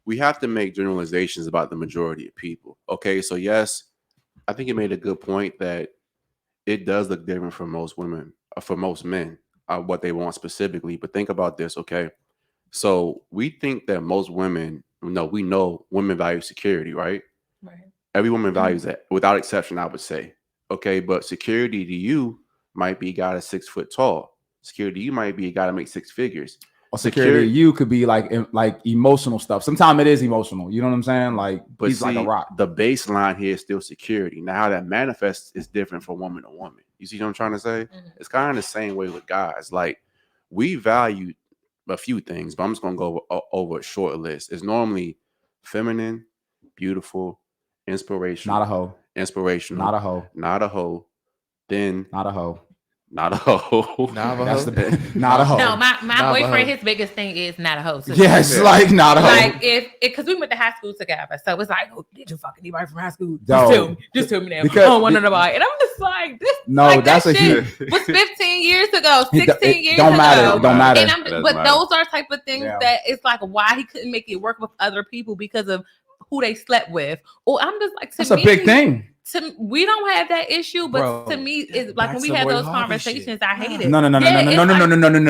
[SPEAKER 1] we have to make generalizations about the majority of people. Okay, so yes, I think you made a good point that it does look different for most women, for most men, what they want specifically. But think about this, okay? So we think that most women, we know women value security, right?
[SPEAKER 4] Right.
[SPEAKER 1] Every woman values that, without exception, I would say. Okay, but security to you might be a guy that's 6 foot tall. Security to you might be a guy that makes 6 figures.
[SPEAKER 2] Security you could be like emotional stuff. Sometimes it is emotional. You know what I'm saying? Like, but he's like a rock.
[SPEAKER 1] The baseline here is still security. Now, how that manifests is different from woman to woman. You see what I'm trying to say? Mm-hmm. It's kind of the same way with guys. Like, we value a few things, but I'm just gonna go over a short list. It's normally feminine, beautiful, inspirational.
[SPEAKER 2] Not a hoe.
[SPEAKER 1] Inspirational.
[SPEAKER 2] Not a hoe.
[SPEAKER 1] Not a hoe. Then
[SPEAKER 2] not a hoe.
[SPEAKER 1] Not a hoe.
[SPEAKER 2] Not a hoe.
[SPEAKER 4] No, my boyfriend, his biggest thing is not a hoe. So
[SPEAKER 2] yes, like not a hoe.
[SPEAKER 4] Like because we went to high school together, so it's like, oh, did you fuck anybody from high school? Just tell me now. I don't want nobody. And I'm just like, this.
[SPEAKER 2] No, like,
[SPEAKER 4] that's
[SPEAKER 2] that
[SPEAKER 4] shit was 15 years ago, 16 years ago.
[SPEAKER 2] Don't matter.
[SPEAKER 4] And but those are type of things that it's like why he couldn't make it work with other people because of who they slept with. Or I'm just like,
[SPEAKER 2] that's a big thing.
[SPEAKER 4] We don't have that issue, but to me, it's like when we have those conversations, I hate it.
[SPEAKER 2] No.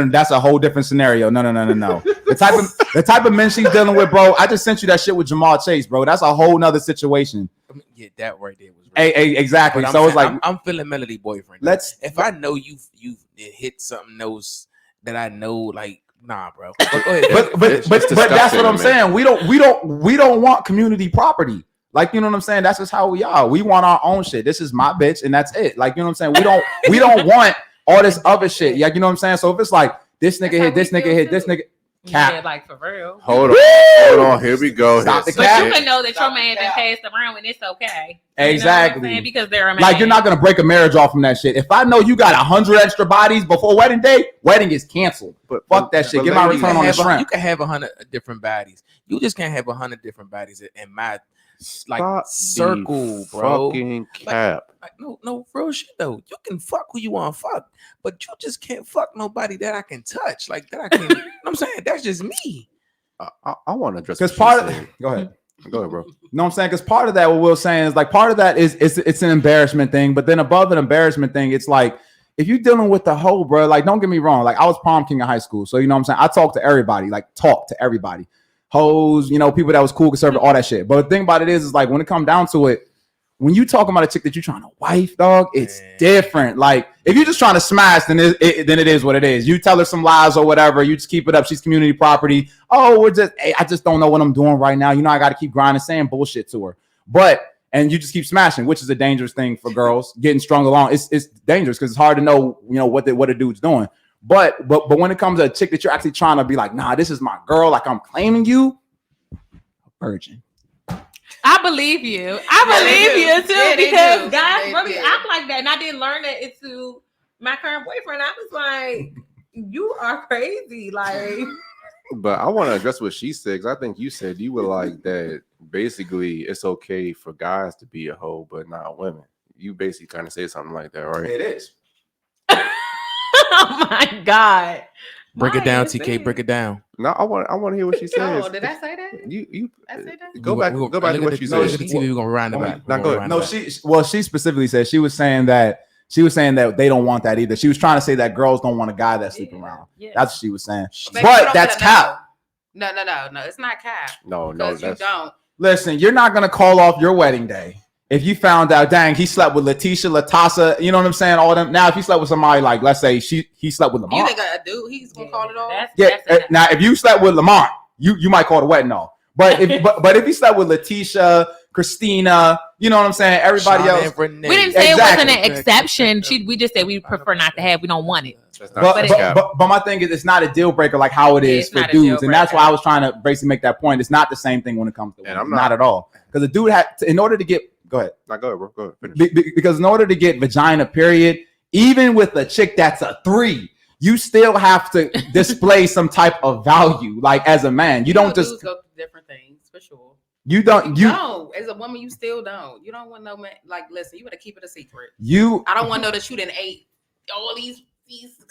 [SPEAKER 2] That's a whole different scenario. No. The type of men she's dealing with, bro. I just sent you that shit with Jamal Chase, bro. That's a whole nother situation.
[SPEAKER 3] I mean, yeah, that right there was.
[SPEAKER 2] Exactly.
[SPEAKER 3] But
[SPEAKER 2] so it's like
[SPEAKER 3] I'm feeling Melody boyfriend. If I know you've hit something else that I know, like. Nah, bro.
[SPEAKER 2] But that's what I'm saying. We don't want community property. Like, you know what I'm saying? That's just how we are. We want our own shit. This is my bitch, and that's it. Like, you know what I'm saying? We don't want all this other shit. Like, you know what I'm saying? So if it's like this nigga hit this nigga hit this nigga, Cap.
[SPEAKER 4] Yeah, like for real.
[SPEAKER 1] Hold on. Here we go.
[SPEAKER 2] Stop the
[SPEAKER 4] But
[SPEAKER 2] cap.
[SPEAKER 4] you can know that
[SPEAKER 5] Stop
[SPEAKER 4] your man
[SPEAKER 5] the
[SPEAKER 4] been
[SPEAKER 5] cap.
[SPEAKER 4] passed around and it's okay.
[SPEAKER 2] Exactly.
[SPEAKER 4] You know what I'm saying? Because they're a man.
[SPEAKER 2] Like, you're not gonna break a marriage off from that shit. If I know you got 100 extra bodies before wedding day, wedding is canceled.
[SPEAKER 1] But
[SPEAKER 2] Fuck that shit.
[SPEAKER 1] but
[SPEAKER 2] Get my
[SPEAKER 1] ladies,
[SPEAKER 2] return on the
[SPEAKER 3] You
[SPEAKER 2] shrimp.
[SPEAKER 3] can have 100 different bodies. You just can't have 100 different bodies in my
[SPEAKER 1] Stop
[SPEAKER 3] circle,
[SPEAKER 1] the
[SPEAKER 3] bro.
[SPEAKER 1] fucking cap.
[SPEAKER 3] Like, no, real shit though. You can fuck who you want to fuck, but you just can't fuck nobody that I can touch. Like that I can. You know what I'm saying? That's just me.
[SPEAKER 1] I want to address
[SPEAKER 2] Because
[SPEAKER 1] what
[SPEAKER 2] part
[SPEAKER 1] she
[SPEAKER 2] of
[SPEAKER 1] said.
[SPEAKER 2] go ahead.
[SPEAKER 1] Go ahead, bro.
[SPEAKER 2] You know what I'm saying? Because part of that, what Will's saying is like part of that is it's an embarrassment thing, but then above an embarrassment thing, it's like if you're dealing with the whole, bro, like don't get me wrong, like I was prom king in high school, so you know what I'm saying. I talk to everybody, hoes, you know, people that was cool, conservative, all that shit. But the thing about it is like when it comes down to it, when you talking about a chick that you're trying to wife, dog, it's different. Like if you're just trying to smash, then it is what it is. You tell her some lies or whatever, you just keep it up. She's community property. Oh, I just don't know what I'm doing right now. You know, I got to keep grinding, saying bullshit to her. And you just keep smashing, which is a dangerous thing for girls. Getting strung along, it's dangerous because it's hard to know, you know, what a dude's doing. But when it comes to a chick that you're actually trying to be like, nah, this is my girl, like I'm claiming you, virgin.
[SPEAKER 4] I believe you. I believe you too,
[SPEAKER 5] Yeah, they
[SPEAKER 4] because
[SPEAKER 5] do.
[SPEAKER 4] guys
[SPEAKER 5] They
[SPEAKER 4] really
[SPEAKER 5] do.
[SPEAKER 4] act like that, and I didn't learn that into my current boyfriend. I was like, "You are crazy!" Like,
[SPEAKER 1] But I want to address what she said because I think you said you were like that. Basically, it's okay for guys to be a hoe, but not women. You basically kind of say something like that, right?
[SPEAKER 2] It is.
[SPEAKER 4] oh my god,
[SPEAKER 3] Break it
[SPEAKER 4] Why
[SPEAKER 3] down,
[SPEAKER 4] is
[SPEAKER 3] TK.
[SPEAKER 4] it?
[SPEAKER 3] Break it down.
[SPEAKER 1] No, I want to hear what she says.
[SPEAKER 5] Oh, did I say that?
[SPEAKER 1] You
[SPEAKER 5] I said that?
[SPEAKER 1] go back to what you
[SPEAKER 3] Look at
[SPEAKER 1] said.
[SPEAKER 3] the TV. We're gonna rewind it back.
[SPEAKER 1] Now go ahead.
[SPEAKER 2] No, she specifically said she was saying that they don't want that either. She was trying to say that girls don't want a guy that's sleeping around.
[SPEAKER 4] Yeah.
[SPEAKER 2] That's what she was saying.
[SPEAKER 5] Baby, you
[SPEAKER 2] But
[SPEAKER 5] don't
[SPEAKER 2] that's
[SPEAKER 5] wanna
[SPEAKER 2] cap.
[SPEAKER 5] know. No, it's not cap.
[SPEAKER 1] No,
[SPEAKER 5] Because you
[SPEAKER 1] that's
[SPEAKER 5] don't.
[SPEAKER 2] Listen, you're not gonna call off your wedding day if you found out, dang, he slept with Letitia, Latassa, you know what I'm saying? All them. Now, if he slept with somebody like, let's say he slept with
[SPEAKER 5] You
[SPEAKER 2] Lamont.
[SPEAKER 5] think a dude, he's going to call it off?
[SPEAKER 2] Now if you slept with Lamont, you might call the wedding off. But if he slept with Letitia, Christina, you know what I'm saying? Everybody else.
[SPEAKER 4] we didn't say it wasn't an exception. We just said we prefer not to have. We don't want it.
[SPEAKER 1] not the cap.
[SPEAKER 2] But my thing is, it's not a deal breaker like how it
[SPEAKER 4] Yeah,
[SPEAKER 2] is
[SPEAKER 4] it's
[SPEAKER 2] for
[SPEAKER 4] not a deal
[SPEAKER 2] dudes, and that's
[SPEAKER 4] breaker.
[SPEAKER 2] why I was trying to basically make that point. It's not the same thing when it comes to
[SPEAKER 1] And
[SPEAKER 2] women.
[SPEAKER 1] I'm
[SPEAKER 2] Not
[SPEAKER 1] not-
[SPEAKER 2] at all. Because a dude had to, in order to get go ahead.
[SPEAKER 1] Now go ahead, bro. Go ahead. Finish.
[SPEAKER 2] Because in order to get vagina, period, even with a chick that's a 3, you still have to display some type of value. Like as a man, you don't
[SPEAKER 5] dudes
[SPEAKER 2] just
[SPEAKER 5] go through different things for sure.
[SPEAKER 2] you don't
[SPEAKER 5] No, as a woman, you still don't. You don't want no man. Like, listen, you better keep it a secret.
[SPEAKER 2] you.
[SPEAKER 5] I don't want to know that you done ate all these.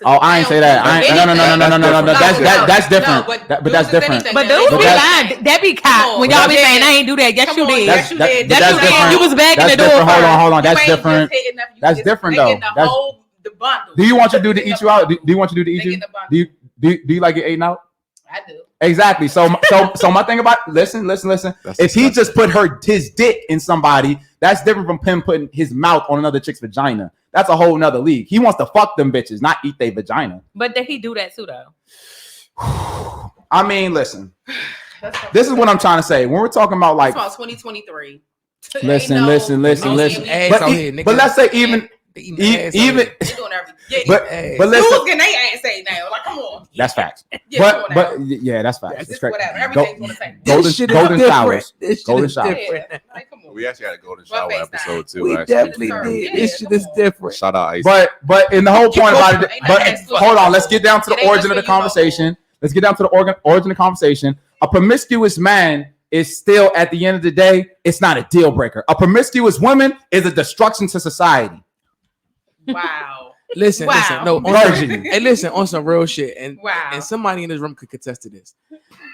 [SPEAKER 2] Oh, I ain't say that. I ain't, no. That's different. But that's different.
[SPEAKER 4] But dudes
[SPEAKER 2] But
[SPEAKER 4] be
[SPEAKER 2] that's-
[SPEAKER 4] lying. That be
[SPEAKER 5] Come
[SPEAKER 4] cop
[SPEAKER 5] on,
[SPEAKER 4] when
[SPEAKER 5] but
[SPEAKER 4] y'all be
[SPEAKER 5] that's-
[SPEAKER 4] saying I ain't do that. Yes,
[SPEAKER 5] Come
[SPEAKER 4] you
[SPEAKER 5] on,
[SPEAKER 4] did.
[SPEAKER 5] yes, you did.
[SPEAKER 2] that's
[SPEAKER 4] Yes, you did.
[SPEAKER 2] different.
[SPEAKER 4] You was back in
[SPEAKER 2] That's
[SPEAKER 4] the door.
[SPEAKER 2] different. Hold on.
[SPEAKER 5] You
[SPEAKER 2] That's
[SPEAKER 5] ain't just
[SPEAKER 2] different.
[SPEAKER 5] hitting up, you
[SPEAKER 2] That's
[SPEAKER 5] just
[SPEAKER 2] different,
[SPEAKER 5] taking
[SPEAKER 2] though.
[SPEAKER 5] The bundle.
[SPEAKER 2] Do you want your dude to eat you out? Do you want your dude to eat
[SPEAKER 5] They
[SPEAKER 2] you?
[SPEAKER 5] get the bundle.
[SPEAKER 2] Do you like it eaten out?
[SPEAKER 5] I do.
[SPEAKER 2] Exactly. So my thing about listen.
[SPEAKER 1] That's
[SPEAKER 2] If he
[SPEAKER 1] disgusting.
[SPEAKER 2] just put his dick in somebody, that's different from him putting his mouth on another chick's vagina. That's a whole nother league. He wants to fuck them bitches, not eat their vagina.
[SPEAKER 4] But did he do that too though?
[SPEAKER 2] I mean, listen. This is what I'm trying to say. When we're talking about like,
[SPEAKER 5] It's about 2023.
[SPEAKER 2] listen.
[SPEAKER 3] Ass
[SPEAKER 2] But,
[SPEAKER 3] out here, nigga.
[SPEAKER 2] but let's say even
[SPEAKER 3] They eating ass out
[SPEAKER 2] even.
[SPEAKER 3] here.
[SPEAKER 5] They doing everything.
[SPEAKER 2] But
[SPEAKER 3] Ass.
[SPEAKER 2] but
[SPEAKER 5] Dudes
[SPEAKER 2] listen.
[SPEAKER 5] getting their ass ate now. Like, come on.
[SPEAKER 2] That's facts.
[SPEAKER 5] Yeah, come on
[SPEAKER 2] But
[SPEAKER 5] now.
[SPEAKER 2] yeah, that's facts.
[SPEAKER 5] It's
[SPEAKER 2] It's correct.
[SPEAKER 5] whatever. Everything's gonna say.
[SPEAKER 2] Golden
[SPEAKER 3] This shit is
[SPEAKER 2] golden
[SPEAKER 3] different.
[SPEAKER 2] showers.
[SPEAKER 3] This shit
[SPEAKER 2] Golden
[SPEAKER 3] is
[SPEAKER 2] showers.
[SPEAKER 3] different.
[SPEAKER 5] Yeah, like, come on.
[SPEAKER 1] We actually had a golden
[SPEAKER 5] Well,
[SPEAKER 1] shower
[SPEAKER 5] FaceTime.
[SPEAKER 1] episode too.
[SPEAKER 3] We
[SPEAKER 1] actually.
[SPEAKER 3] definitely
[SPEAKER 5] Sir,
[SPEAKER 3] did.
[SPEAKER 5] yeah,
[SPEAKER 3] This shit
[SPEAKER 5] come
[SPEAKER 3] is
[SPEAKER 5] on.
[SPEAKER 3] different.
[SPEAKER 1] Shout out Ice.
[SPEAKER 2] But in the whole point about it,
[SPEAKER 5] Ain't
[SPEAKER 2] but
[SPEAKER 5] nothing else.
[SPEAKER 2] hold on, let's get down to
[SPEAKER 5] It
[SPEAKER 2] the
[SPEAKER 5] ain't
[SPEAKER 2] origin of the
[SPEAKER 5] just for you,
[SPEAKER 2] conversation. Let's get down to the origin of the conversation. A promiscuous man is still, at the end of the day, it's not a deal breaker. A promiscuous woman is a destruction to society.
[SPEAKER 5] Wow.
[SPEAKER 3] Listen,
[SPEAKER 5] Wow.
[SPEAKER 3] listen. No, on
[SPEAKER 2] Virgin.
[SPEAKER 3] some, hey, listen, on some real shit. And
[SPEAKER 5] Wow.
[SPEAKER 3] and somebody in this room could contest to this.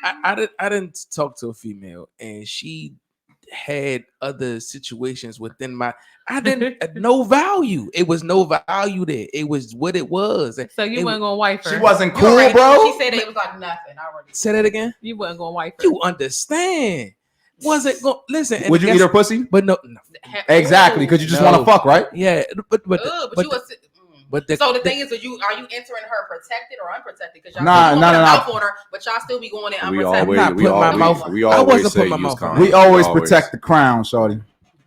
[SPEAKER 3] I didn't talk to a female, and she had other situations within my. I didn't no value. It was no value there. It was what it was.
[SPEAKER 4] So you
[SPEAKER 3] It-
[SPEAKER 4] wasn't gonna wife her.
[SPEAKER 2] She wasn't
[SPEAKER 5] You
[SPEAKER 2] cool,
[SPEAKER 5] already-
[SPEAKER 2] bro.
[SPEAKER 5] She said it was like nothing. I already
[SPEAKER 3] Say that again.
[SPEAKER 4] You wasn't gonna wife her.
[SPEAKER 3] You understand? Was it go? Listen. and
[SPEAKER 2] Would you
[SPEAKER 3] guess-
[SPEAKER 2] eat her pussy?
[SPEAKER 3] But no.
[SPEAKER 2] Exactly, because you just
[SPEAKER 3] No.
[SPEAKER 2] want to fuck, right?
[SPEAKER 3] Yeah, but
[SPEAKER 5] But
[SPEAKER 3] but
[SPEAKER 5] you was.
[SPEAKER 3] but the,
[SPEAKER 5] So the thing is, are you entering her protected or unprotected? Because y'all
[SPEAKER 2] Nah,
[SPEAKER 5] still
[SPEAKER 2] nah,
[SPEAKER 5] put a
[SPEAKER 2] nah,
[SPEAKER 5] mouth on her, but y'all still be going in
[SPEAKER 1] We
[SPEAKER 5] unprotected.
[SPEAKER 3] Not
[SPEAKER 1] always,
[SPEAKER 3] put my mouth-
[SPEAKER 1] we
[SPEAKER 3] I
[SPEAKER 1] always
[SPEAKER 3] wasn't
[SPEAKER 1] say
[SPEAKER 3] putting my
[SPEAKER 1] use
[SPEAKER 3] mouth on
[SPEAKER 1] condoms.
[SPEAKER 2] We always protect the crown, shorty.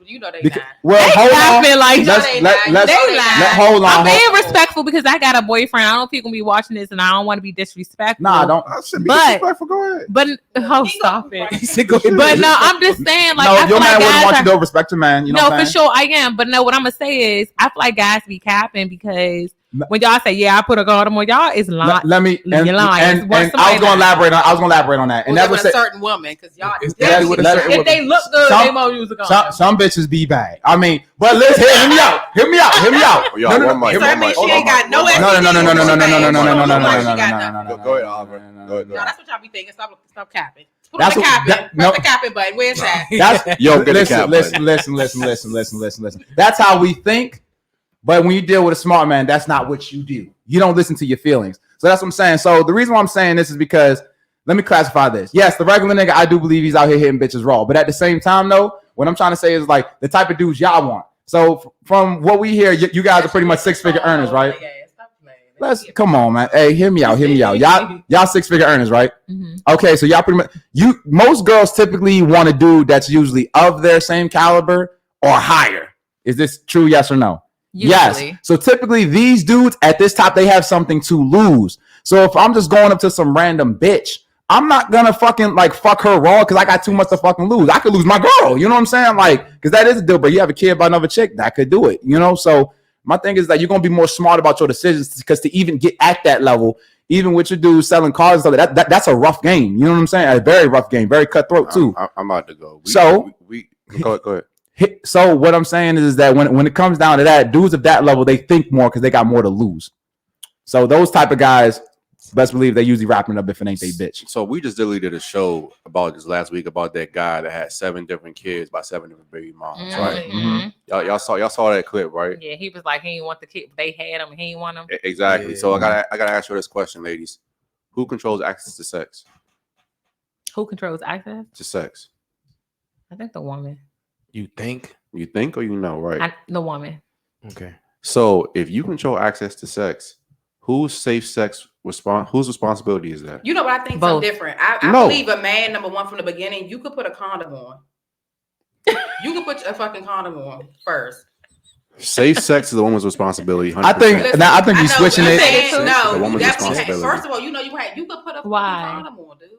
[SPEAKER 5] You know they
[SPEAKER 2] Because,
[SPEAKER 5] not.
[SPEAKER 2] well,
[SPEAKER 4] They
[SPEAKER 2] hold on.
[SPEAKER 4] laughing like
[SPEAKER 5] You know
[SPEAKER 2] Let's
[SPEAKER 5] they
[SPEAKER 2] let
[SPEAKER 5] not. You
[SPEAKER 2] let's
[SPEAKER 5] know they
[SPEAKER 4] lying.
[SPEAKER 5] not.
[SPEAKER 2] hold on.
[SPEAKER 4] I'm being
[SPEAKER 2] hold-
[SPEAKER 4] respectful disrespectful because I got a boyfriend. I don't know if people be watching this, and I don't want to be disrespectful.
[SPEAKER 2] Nah, don't.
[SPEAKER 1] I should be
[SPEAKER 4] But-
[SPEAKER 1] disrespectful. Go ahead.
[SPEAKER 4] But stop it.
[SPEAKER 3] He said, "Go ahead."
[SPEAKER 4] But no, I'm just saying, like,
[SPEAKER 2] No,
[SPEAKER 4] I
[SPEAKER 2] your
[SPEAKER 4] feel
[SPEAKER 2] man
[SPEAKER 4] like
[SPEAKER 2] wouldn't
[SPEAKER 4] guys
[SPEAKER 2] want you
[SPEAKER 4] are,
[SPEAKER 2] to respect your man. You know
[SPEAKER 4] no,
[SPEAKER 2] what I'm
[SPEAKER 4] for
[SPEAKER 2] saying?
[SPEAKER 4] sure I am. But no, what I'm gonna say is, I feel like guys be capping because when y'all say, "Yeah, I put a condom on," y'all is lying.
[SPEAKER 2] Let me. And,
[SPEAKER 4] You're lying.
[SPEAKER 2] and
[SPEAKER 4] What
[SPEAKER 2] I was
[SPEAKER 4] somebody
[SPEAKER 2] gonna elaborate on. I was gonna elaborate on that. And
[SPEAKER 5] Well,
[SPEAKER 2] that's
[SPEAKER 5] with
[SPEAKER 2] what
[SPEAKER 5] a certain woman, because y'all
[SPEAKER 3] It's
[SPEAKER 5] definitely
[SPEAKER 3] with a
[SPEAKER 2] let-
[SPEAKER 3] certain
[SPEAKER 4] If they look good,
[SPEAKER 2] Some-
[SPEAKER 4] they won't use a condom.
[SPEAKER 2] some bitches be bad. I mean, but let's hear me out. Hear me out. Hear me out.
[SPEAKER 1] Yo,
[SPEAKER 2] No, no,
[SPEAKER 1] one
[SPEAKER 2] no.
[SPEAKER 1] mic,
[SPEAKER 5] So that means she ain't got no
[SPEAKER 2] No, no, no, no, no, no, no, no, no, no, no, no, no, no, no,
[SPEAKER 5] Like she
[SPEAKER 2] no,
[SPEAKER 5] got
[SPEAKER 2] no,
[SPEAKER 5] nothing.
[SPEAKER 2] no, no,
[SPEAKER 1] Go ahead,
[SPEAKER 2] no,
[SPEAKER 1] Oliver.
[SPEAKER 2] no, no,
[SPEAKER 1] Go ahead.
[SPEAKER 5] No, that's what y'all be thinking. Stop capping. Put
[SPEAKER 2] That's
[SPEAKER 5] on the
[SPEAKER 2] what-
[SPEAKER 5] capping.
[SPEAKER 2] that-
[SPEAKER 5] Press
[SPEAKER 2] no.
[SPEAKER 5] the capping button. Where's that?
[SPEAKER 2] That's
[SPEAKER 1] Yo, get the cap
[SPEAKER 2] listen. That's how we think. But when you deal with a smart man, that's not what you do. You don't listen to your feelings. So that's what I'm saying. So the reason why I'm saying this is because let me classify this. Yes, the regular nigga, I do believe he's out here hitting bitches raw. But at the same time, though, what I'm trying to say is like the type of dudes y'all want. So from what we hear, you guys are pretty much 6-figure earners, right? Let's come on, man. Hey, hear me out. Y'all 6-figure earners, right?
[SPEAKER 4] Mhm.
[SPEAKER 2] Okay, so y'all pretty much most girls typically want a dude that's usually of their same caliber or higher. Is this true? Yes or no? Yes.
[SPEAKER 4] Usually.
[SPEAKER 2] So typically these dudes at this top, they have something to lose. So if I'm just going up to some random bitch, I'm not gonna fucking like fuck her raw because I got too much to fucking lose. I could lose my girl. You know what I'm saying? Like, because that is a deal. But you have a kid by another chick, that could do it. You know. So my thing is that you're gonna be more smart about your decisions because to even get at that level, even with your dudes selling cars and stuff, that's a rough game. You know what I'm saying? A very rough game, very cutthroat too.
[SPEAKER 1] I'm about to go.
[SPEAKER 2] So-
[SPEAKER 1] we go ahead.
[SPEAKER 2] So what I'm saying is that when it comes down to that, dudes of that level, they think more because they got more to lose. So those type of guys, best believe they usually wrapping it up if it ain't they bitch.
[SPEAKER 1] So we just deleted a show about this last week about that guy that had 7 different kids by 7 different baby moms, right?
[SPEAKER 4] Mhm.
[SPEAKER 1] Y'all saw that clip, right?
[SPEAKER 4] Yeah, he was like, he didn't want the kid. They had him. He didn't want him.
[SPEAKER 1] Exactly.
[SPEAKER 3] Yeah.
[SPEAKER 1] So I gotta ask you this question, ladies: who controls access to sex?
[SPEAKER 4] Who controls access?
[SPEAKER 1] To sex?
[SPEAKER 4] I think the woman.
[SPEAKER 3] You think?
[SPEAKER 1] You think or you know, right?
[SPEAKER 4] The woman.
[SPEAKER 3] Okay.
[SPEAKER 1] So if you control access to sex, whose safe sex whose responsibility is that?
[SPEAKER 5] You know what I think?
[SPEAKER 4] Both.
[SPEAKER 5] Something different. I
[SPEAKER 1] No.
[SPEAKER 5] believe a man, number one, from the beginning, you could put a condom on. You could put a fucking condom on first.
[SPEAKER 1] Safe sex is the woman's responsibility. 100%.
[SPEAKER 2] I think now I think you
[SPEAKER 5] know,
[SPEAKER 2] switching
[SPEAKER 5] I'm
[SPEAKER 2] it.
[SPEAKER 5] saying, no,
[SPEAKER 1] The woman's
[SPEAKER 5] you definitely
[SPEAKER 1] responsibility.
[SPEAKER 5] first of all, you could put a fucking
[SPEAKER 4] Why?
[SPEAKER 5] condom on, dude.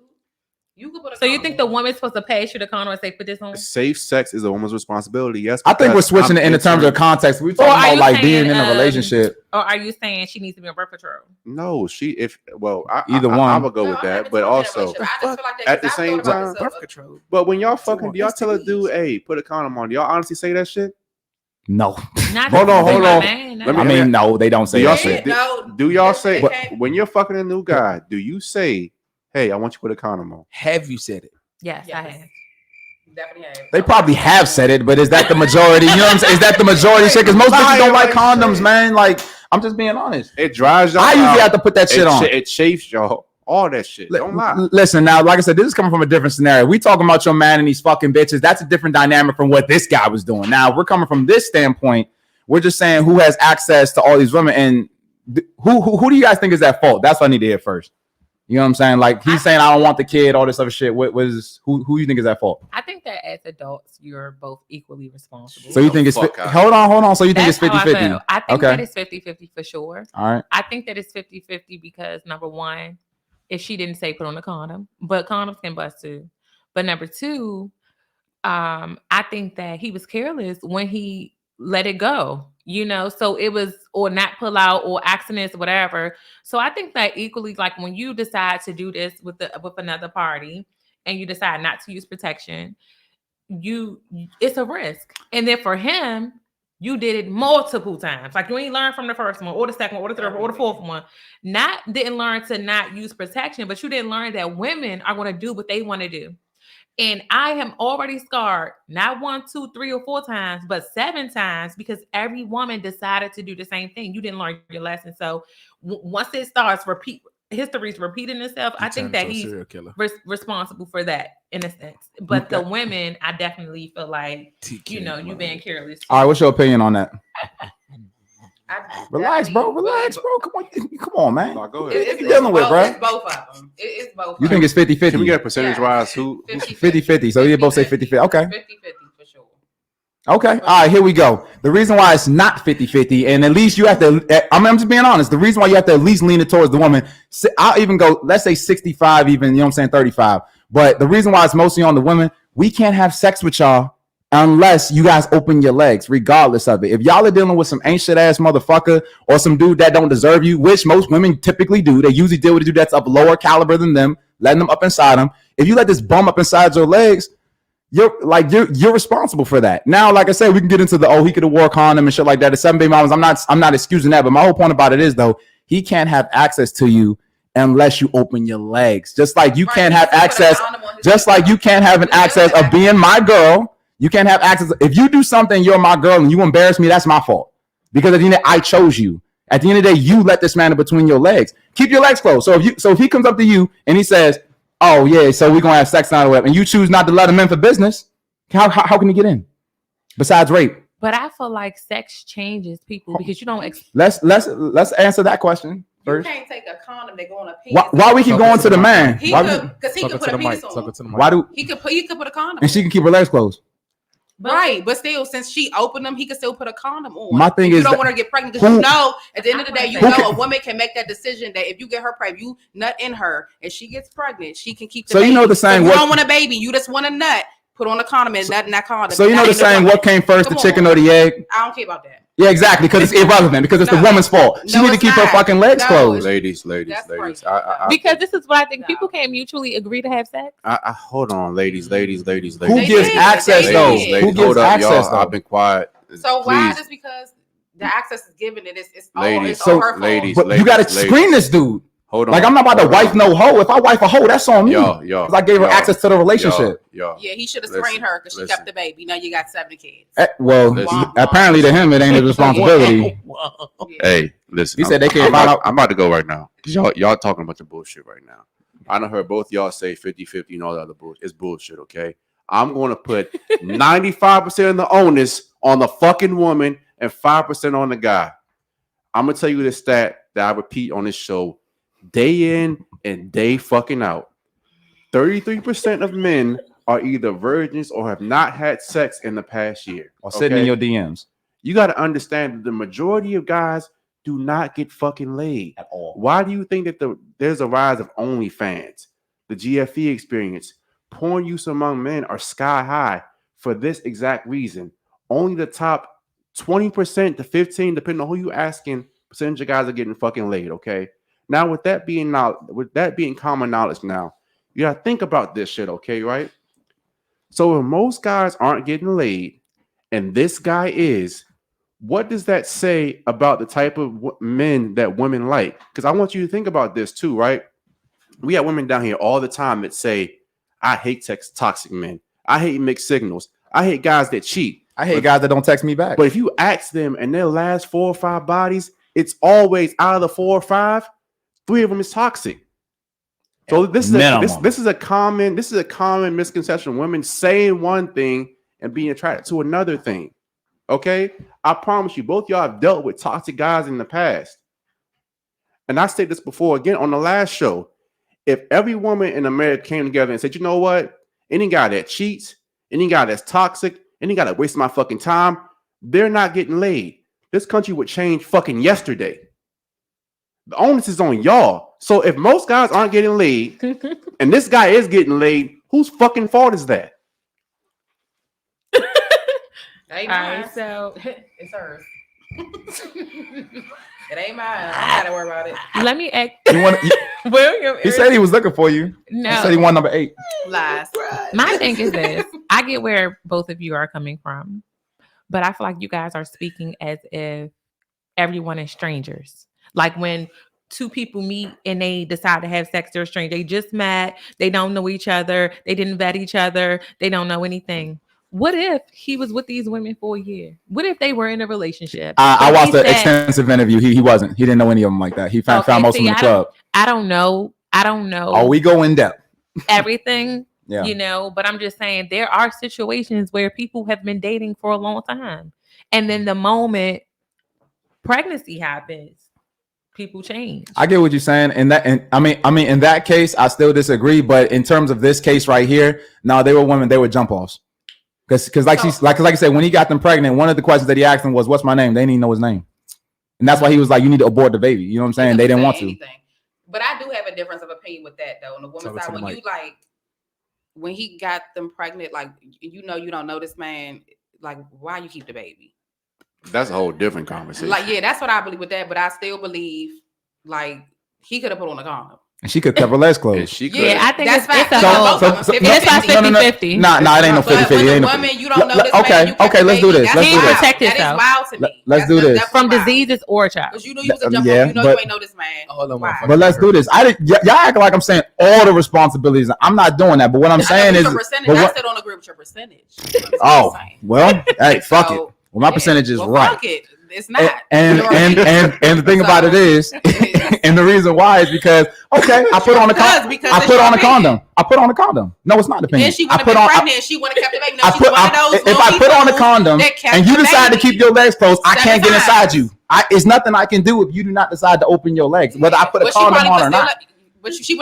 [SPEAKER 5] You could put a
[SPEAKER 4] So you
[SPEAKER 5] condom
[SPEAKER 4] think the
[SPEAKER 5] on.
[SPEAKER 4] woman's supposed to pass you the condom and say, put this on?
[SPEAKER 1] Safe sex is a woman's responsibility. Yes.
[SPEAKER 2] I think we're
[SPEAKER 1] because
[SPEAKER 2] switching
[SPEAKER 1] I'm
[SPEAKER 2] it in the terms of context. We're
[SPEAKER 4] Or
[SPEAKER 2] talking
[SPEAKER 4] are
[SPEAKER 2] about
[SPEAKER 4] you
[SPEAKER 2] like
[SPEAKER 4] saying,
[SPEAKER 2] being in a relationship.
[SPEAKER 4] Or are you saying she needs to be on birth control?
[SPEAKER 1] No,
[SPEAKER 2] Either one.
[SPEAKER 1] I would go
[SPEAKER 5] No,
[SPEAKER 1] with
[SPEAKER 5] I'm
[SPEAKER 1] that,
[SPEAKER 5] not
[SPEAKER 1] but
[SPEAKER 5] even
[SPEAKER 1] also,
[SPEAKER 5] talking about that. I just feel like that
[SPEAKER 1] at the
[SPEAKER 5] 'cause I
[SPEAKER 1] same
[SPEAKER 5] thought about
[SPEAKER 1] time,
[SPEAKER 5] this,
[SPEAKER 3] Birth control.
[SPEAKER 1] but when y'all fucking, do y'all tell a
[SPEAKER 3] STDs.
[SPEAKER 1] dude, hey, put a condom on? Do y'all honestly say that shit?
[SPEAKER 2] No.
[SPEAKER 4] Not
[SPEAKER 1] Hold
[SPEAKER 4] to
[SPEAKER 1] on,
[SPEAKER 4] say
[SPEAKER 1] hold
[SPEAKER 4] my
[SPEAKER 1] on.
[SPEAKER 4] man,
[SPEAKER 1] Let me-
[SPEAKER 4] no.
[SPEAKER 2] I mean, no, they don't say
[SPEAKER 1] Do y'all
[SPEAKER 2] that
[SPEAKER 1] say-
[SPEAKER 2] shit.
[SPEAKER 5] no.
[SPEAKER 1] Do y'all say
[SPEAKER 5] Okay.
[SPEAKER 1] when you're fucking a new guy? Do you say, hey, I want you to put a condom on?
[SPEAKER 3] Have you said it?
[SPEAKER 4] Yes, I
[SPEAKER 5] Yes.
[SPEAKER 4] have.
[SPEAKER 5] Definitely have.
[SPEAKER 2] They probably have said it, but is that the majority? You know what I'm saying? Is that the majority shit? Because most bitches don't like condoms, man. Like, I'm just being honest.
[SPEAKER 1] It drives y'all.
[SPEAKER 2] I usually
[SPEAKER 1] out.
[SPEAKER 2] have to put that shit on.
[SPEAKER 1] It chafes y'all. All that shit. Don't lie.
[SPEAKER 2] Listen, now, like I said, this is coming from a different scenario. We talking about your man and these fucking bitches. That's a different dynamic from what this guy was doing. Now, we're coming from this standpoint. We're just saying who has access to all these women, and who do you guys think is at fault? That's what I need to hear first. You know what I'm saying? Like he's saying, I don't want the kid, all this other shit. Who do you think is at fault?
[SPEAKER 4] I think that as adults, you're both equally responsible.
[SPEAKER 2] So you think it's
[SPEAKER 1] fuck out.
[SPEAKER 2] hold on. So you think
[SPEAKER 4] That's
[SPEAKER 2] it's
[SPEAKER 4] how I
[SPEAKER 2] 50-50?
[SPEAKER 4] feel. I think
[SPEAKER 2] Okay.
[SPEAKER 4] that it's 50-50 for sure.
[SPEAKER 2] All right.
[SPEAKER 4] I think that it's 50-50 because number one, if she didn't say put on a condom, but condoms can bust too. But number two, I think that he was careless when he let it go, you know, so it was or not pull out or accidents, whatever. So I think that equally, like when you decide to do this with another party and you decide not to use protection, it's a risk. And then for him, you did it multiple times. Like you ain't learned from the first one or the second one or the third one or the fourth one. Didn't learn to not use protection, but you didn't learn that women are going to do what they want to do. And I am already scarred, not 1, 2, 3, or 4 times, but 7 times because every woman decided to do the same thing. You didn't learn your lesson. So once it starts history's repeating itself, I think that he's
[SPEAKER 3] serial killer.
[SPEAKER 4] responsible for that in a sense. But the women, I definitely feel like, you know, you being careless.
[SPEAKER 2] All right. What's your opinion on that? Relax, bro.
[SPEAKER 5] Definitely-
[SPEAKER 2] Relax, bro. Come on, man.
[SPEAKER 1] No, go
[SPEAKER 5] It-
[SPEAKER 1] ahead.
[SPEAKER 5] It's,
[SPEAKER 2] you dealing with,
[SPEAKER 5] both,
[SPEAKER 2] bro?
[SPEAKER 5] It's both of them. It's both.
[SPEAKER 2] You
[SPEAKER 5] of
[SPEAKER 2] think it's 50-50?
[SPEAKER 1] Can we get a percentage wise? Who?
[SPEAKER 2] 50-50. So you both say 50-50. Okay.
[SPEAKER 5] 50-50 for sure.
[SPEAKER 2] Okay. All right, here we go. The reason why it's not 50-50, and at least you have to, I'm just being honest. The reason why you have to at least lean it towards the woman, I'll even go, let's say 65, even, you know what I'm saying, 35. But the reason why it's mostly on the women, we can't have sex with y'all unless you guys open your legs, regardless of it. If y'all are dealing with some ain't shit ass motherfucker or some dude that don't deserve you, which most women typically do, they usually deal with a dude that's of lower caliber than them, letting them up inside them. If you let this bum up inside your legs, you're responsible for that. Now, like I said, we can get into he could have wore a condom and shit like that. The 7 baby mamas, I'm not excusing that, but my whole point about it is though, he can't have access to you unless you open your legs. Just like you can't have access, just like you can't have an access of being my girl. You can't have access. If you do something, you're my girl, and you embarrass me, that's my fault. Because at the end of the day, I chose you. At the end of the day, you let this man in between your legs. Keep your legs closed. So if he comes up to you and he says, "Oh yeah, so we're gonna have sex now," and you choose not to let him in for business, how can he get in? Besides rape.
[SPEAKER 4] But I feel like sex changes people because you don't.
[SPEAKER 2] Let's answer that question first.
[SPEAKER 5] You can't take a condom that go on a penis.
[SPEAKER 2] Why we keep going to the man?
[SPEAKER 5] Because he could put a penis on.
[SPEAKER 2] Why do
[SPEAKER 5] he could put a condom?
[SPEAKER 2] And she can keep her legs closed.
[SPEAKER 5] Right, but still, since she opened them, he could still put a condom on.
[SPEAKER 2] My thing
[SPEAKER 5] you
[SPEAKER 2] is,
[SPEAKER 5] don't want her to get pregnant because you know, at the end of the day, a woman can make that decision that if you get her pregnant, you nut in her, and she gets pregnant, she can keep the baby.
[SPEAKER 2] You know the saying,
[SPEAKER 5] you don't want a baby, you just want a nut. Put on a condom and nut in that condom.
[SPEAKER 2] So you know the saying, what came first, the chicken or the egg?
[SPEAKER 5] I don't care about that.
[SPEAKER 2] Yeah, exactly, because it's irrelevant, because it's the woman's fault. She need to keep her fucking legs closed.
[SPEAKER 1] Ladies.
[SPEAKER 4] Because this is what I think people can't mutually agree to have sex.
[SPEAKER 1] Hold on, ladies.
[SPEAKER 2] Who gives access though? Who gives access though?
[SPEAKER 1] I've been quiet.
[SPEAKER 5] So why just because the access is given, it's all her fault?
[SPEAKER 1] Ladies,
[SPEAKER 2] but you gotta screen this dude.
[SPEAKER 1] Hold on.
[SPEAKER 2] Like, I'm not about to wife no hoe. If I wife a hoe, that's on me.
[SPEAKER 1] Because
[SPEAKER 2] I gave her access to the relationship.
[SPEAKER 5] Yeah, he should have screened her because she kept the baby. Now you got 7 kids.
[SPEAKER 2] Apparently to him, it ain't his responsibility.
[SPEAKER 1] Hey, listen.
[SPEAKER 2] He said they can't find out.
[SPEAKER 1] I'm about to go right now. Y'all talking about the bullshit right now. I done heard both y'all say 50-50 and all the other bullshit. It's bullshit, okay? I'm going to put 95% of the onus on the fucking woman and 5% on the guy. I'm going to tell you this stat that I repeat on this show day in and day fucking out. 33% of men are either virgins or have not had sex in the past year.
[SPEAKER 2] Or sitting in your DMs.
[SPEAKER 1] You got to understand that the majority of guys do not get fucking laid
[SPEAKER 2] at all.
[SPEAKER 1] Why do you think that there's a rise of OnlyFans, the GFE experience? Porn use among men are sky high for this exact reason. Only the top 20% to 15%, depending on who you asking, percentage of guys are getting fucking laid. Okay. Now, with that being common knowledge, now you gotta think about this shit. Okay, right? So if most guys aren't getting laid, and this guy is, what does that say about the type of men that women like? Because I want you to think about this too, right? We have women down here all the time that say, I hate toxic men. I hate mixed signals. I hate guys that cheat.
[SPEAKER 2] I hate guys that don't text me back.
[SPEAKER 1] But if you ask them and their last 4 or 5 bodies, it's always out of the 4 or 5, 3 of them is toxic. So this is a common misconception. Women saying one thing and being attracted to another thing. Okay, I promise you, both y'all have dealt with toxic guys in the past. And I said this before again on the last show. If every woman in America came together and said, you know what, any guy that cheats, any guy that's toxic, any guy that wastes my fucking time, they're not getting laid. This country would change fucking yesterday. The onus is on y'all. So if most guys aren't getting laid and this guy is getting laid, whose fucking fault is that?
[SPEAKER 5] Ain't mine.
[SPEAKER 4] Right, so
[SPEAKER 5] it's hers. It ain't mine. I gotta worry about it.
[SPEAKER 4] Let me ask.
[SPEAKER 2] William, he said he was looking for you.
[SPEAKER 4] No,
[SPEAKER 2] he said he won number 8.
[SPEAKER 5] Lies.
[SPEAKER 4] My thing is this: I get where both of you are coming from, but I feel like you guys are speaking as if everyone is strangers. Like when 2 people meet and they decide to have sex, they're strangers. They just met. They don't know each other. They didn't vet each other. They don't know anything. What if he was with these women for a year? What if they were in a relationship?
[SPEAKER 2] I watched the extensive interview. He wasn't. He didn't know any of them like that. He found most of them in the club.
[SPEAKER 4] I don't know. Oh,
[SPEAKER 2] we go in depth.
[SPEAKER 4] Everything.
[SPEAKER 2] Yeah.
[SPEAKER 4] You know, but I'm just saying there are situations where people have been dating for a long time. And then the moment pregnancy happens, people change.
[SPEAKER 2] I get what you're saying. In that case, I still disagree. But in terms of this case right here, no, they were women, they were jump offs. Because like you said, when he got them pregnant, one of the questions that he asked them was, "What's my name?" They didn't even know his name, and that's why he was like, "You need to abort the baby." You know what I'm saying? They didn't want to.
[SPEAKER 5] But I do have a difference of opinion with that though. On the woman's side, when you like, when he got them pregnant, like you don't know this man. Like, why you keep the baby?
[SPEAKER 1] That's a whole different conversation.
[SPEAKER 5] Like, yeah, that's what I believe with that. But I still believe, like, he could have put on a condom.
[SPEAKER 2] And she could keep her legs closed.
[SPEAKER 4] Yeah, I think
[SPEAKER 5] that's
[SPEAKER 4] it's a
[SPEAKER 5] whole.
[SPEAKER 4] It's like 50-50.
[SPEAKER 2] Nah, it ain't no 50-50.
[SPEAKER 5] But with a woman, you don't know this man.
[SPEAKER 2] Okay, let's do this.
[SPEAKER 4] He protect
[SPEAKER 5] That
[SPEAKER 4] himself.
[SPEAKER 5] is wild to me.
[SPEAKER 2] Let's do this.
[SPEAKER 4] From diseases or child.
[SPEAKER 5] Because you was a jump you ain't know this man.
[SPEAKER 2] But let's do this. Y'all act like I'm saying all the responsibilities. I'm not doing that. But what I'm saying is,
[SPEAKER 5] I still don't agree with your percentage.
[SPEAKER 2] Oh, well, hey, fuck it. Well, my percentage is right.
[SPEAKER 5] Fuck it. It's not.
[SPEAKER 2] And the thing about it is, and the reason why is because I put on a condom. I put on a condom. No, it's not the opinion.
[SPEAKER 5] Then she would have been pregnant. She would have kept the baby. No, she's one of those.
[SPEAKER 2] If I put on a condom and you decide to keep your legs closed, I can't get inside you. It's nothing I can do if you do not decide to open your legs, whether I put a condom on or not.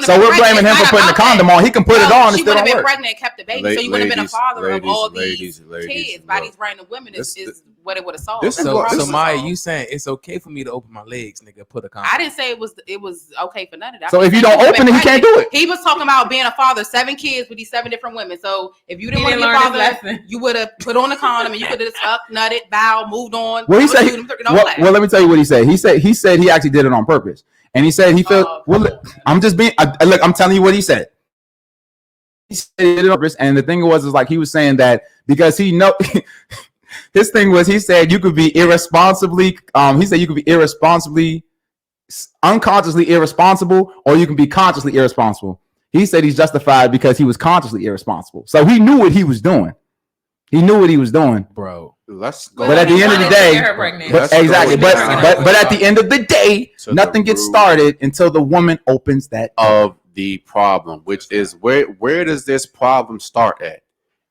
[SPEAKER 2] So we're blaming him for putting the condom on. He can put it on and still don't work.
[SPEAKER 5] She would have been pregnant and kept the baby, so you would have been a father of all these kids by these random women. Is what it would have solved.
[SPEAKER 3] So Maya, you saying it's okay for me to open my legs, nigga? Put a condom.
[SPEAKER 5] I didn't say it was okay for none of that.
[SPEAKER 2] So if you don't open it, he can't do it.
[SPEAKER 5] He was talking about being a father, 7 kids with these 7 different women. So if you didn't want to be a father, you would have put on a condom and you could have sucked, nutted, bowed, moved on.
[SPEAKER 2] Well, he said. Well, let me tell you what he said. He said he actually did it on purpose. And he said he felt I'm just being look, I'm telling you what he said. He said it on purpose, and the thing was like he was saying that because he know his thing was he said you could be irresponsibly unconsciously irresponsible, or you can be consciously irresponsible. He said he's justified because he was consciously irresponsible. So he knew what he was doing.
[SPEAKER 3] Bro.
[SPEAKER 1] Let's go.
[SPEAKER 2] But at the end of the day, but at the end of the day, nothing gets started until the woman opens that
[SPEAKER 1] of the problem, which is where does this problem start at?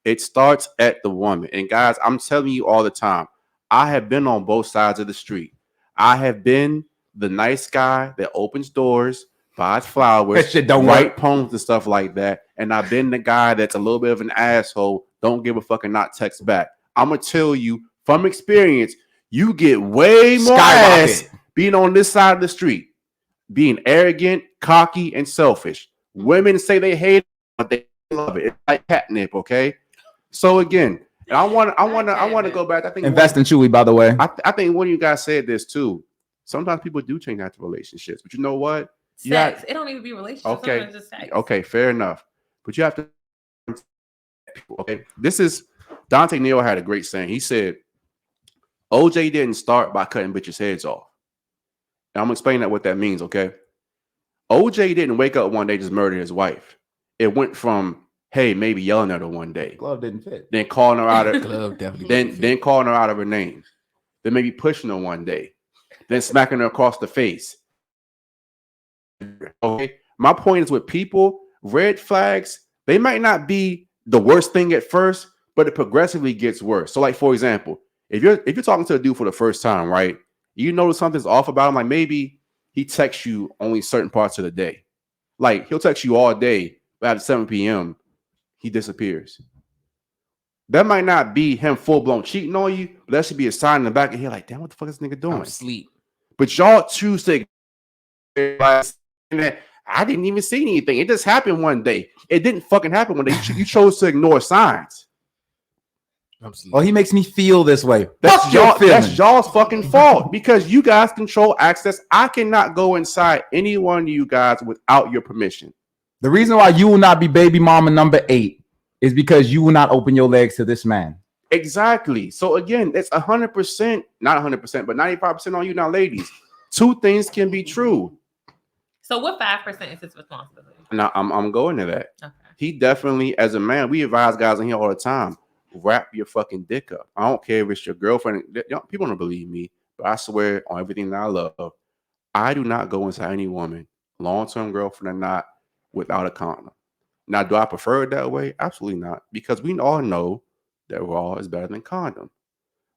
[SPEAKER 1] It starts at the woman. And guys, I'm telling you all the time, I have been on both sides of the street. I have been the nice guy that opens doors, buys flowers, write poems and stuff like that. And I've been the guy that's a little bit of an asshole, don't give a fuck and not text back. I'm gonna tell you from experience, you get way more ass being on this side of the street, being arrogant, cocky, and selfish. Women say they hate it, but they love it. It's like catnip, okay? So again, and I want to go back. I think
[SPEAKER 2] invest in Chewy, by the way.
[SPEAKER 1] I think one of you guys said this too. Sometimes people do change after relationships, but you know what?
[SPEAKER 4] Sex. It don't even be relationships.
[SPEAKER 1] Okay.
[SPEAKER 4] Just sex.
[SPEAKER 1] Okay, fair enough. But you have to. Okay, this is Dante Neal had a great saying. He said, OJ didn't start by cutting bitches' heads off. And I'm gonna explain what that means, okay? OJ didn't wake up one day just murder his wife. It went from, hey, maybe yelling at her one day.
[SPEAKER 2] Glove didn't fit.
[SPEAKER 1] Then calling her out of
[SPEAKER 3] glove definitely.
[SPEAKER 1] Then calling her out of her name. Then maybe pushing her one day. Then smacking her across the face. Okay. My point is with people, red flags, they might not be the worst thing at first, but it progressively gets worse. So, like, for example, if you're talking to a dude for the first time, right? You notice something's off about him, like maybe he texts you only certain parts of the day. Like he'll text you all day, but at 7 p.m., he disappears. That might not be him full-blown cheating on you, but that should be a sign in the back of your head, like, damn, what the fuck is this nigga doing?
[SPEAKER 3] I'm asleep.
[SPEAKER 1] But y'all choose to I didn't even see anything. It just happened one day. It didn't fucking happen one day. You chose to ignore signs.
[SPEAKER 2] Well, he makes me feel this way.
[SPEAKER 1] That's y'all's fucking fault because you guys control access. I cannot go inside any one of you guys without your permission.
[SPEAKER 2] The reason why you will not be baby mama number 8 is because you will not open your legs to this man.
[SPEAKER 1] Exactly. So again, it's 100%, not 100%, but 95% on you now, ladies. 2 things can be true.
[SPEAKER 4] So what 5% is his responsibility?
[SPEAKER 1] Now I'm going to that.
[SPEAKER 4] Okay.
[SPEAKER 1] He definitely, as a man, we advise guys in here all the time. Wrap your fucking dick up. I don't care if it's your girlfriend. People don't believe me, but I swear on everything that I love, I do not go inside any woman, long-term girlfriend or not, without a condom. Now, do I prefer it that way? Absolutely not, because we all know that raw is better than condom.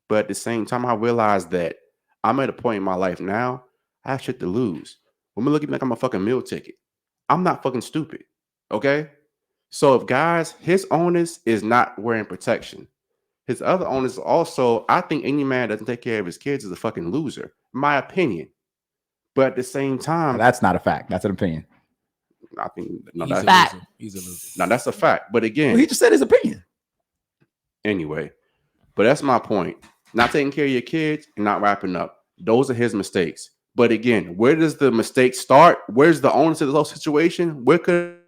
[SPEAKER 1] But at the same time, I realize that I'm at a point in my life now, I have shit to lose. Women look at me like I'm a fucking meal ticket. I'm not fucking stupid, okay? So if guys, his onus is not wearing protection. His other onus also, I think any man that doesn't take care of his kids is a fucking loser, in my opinion. But at the same time,
[SPEAKER 2] That's not a fact. That's an opinion.
[SPEAKER 1] I think no,
[SPEAKER 3] He's a
[SPEAKER 1] that's
[SPEAKER 3] loser. He's a loser.
[SPEAKER 1] no, that's a fact. But again,
[SPEAKER 2] Well, he just said his opinion.
[SPEAKER 1] anyway, but that's my point. Not taking care of your kids and not wrapping up. Those are his mistakes. But again, where does the mistake start? Where's the onus of the whole situation? Where could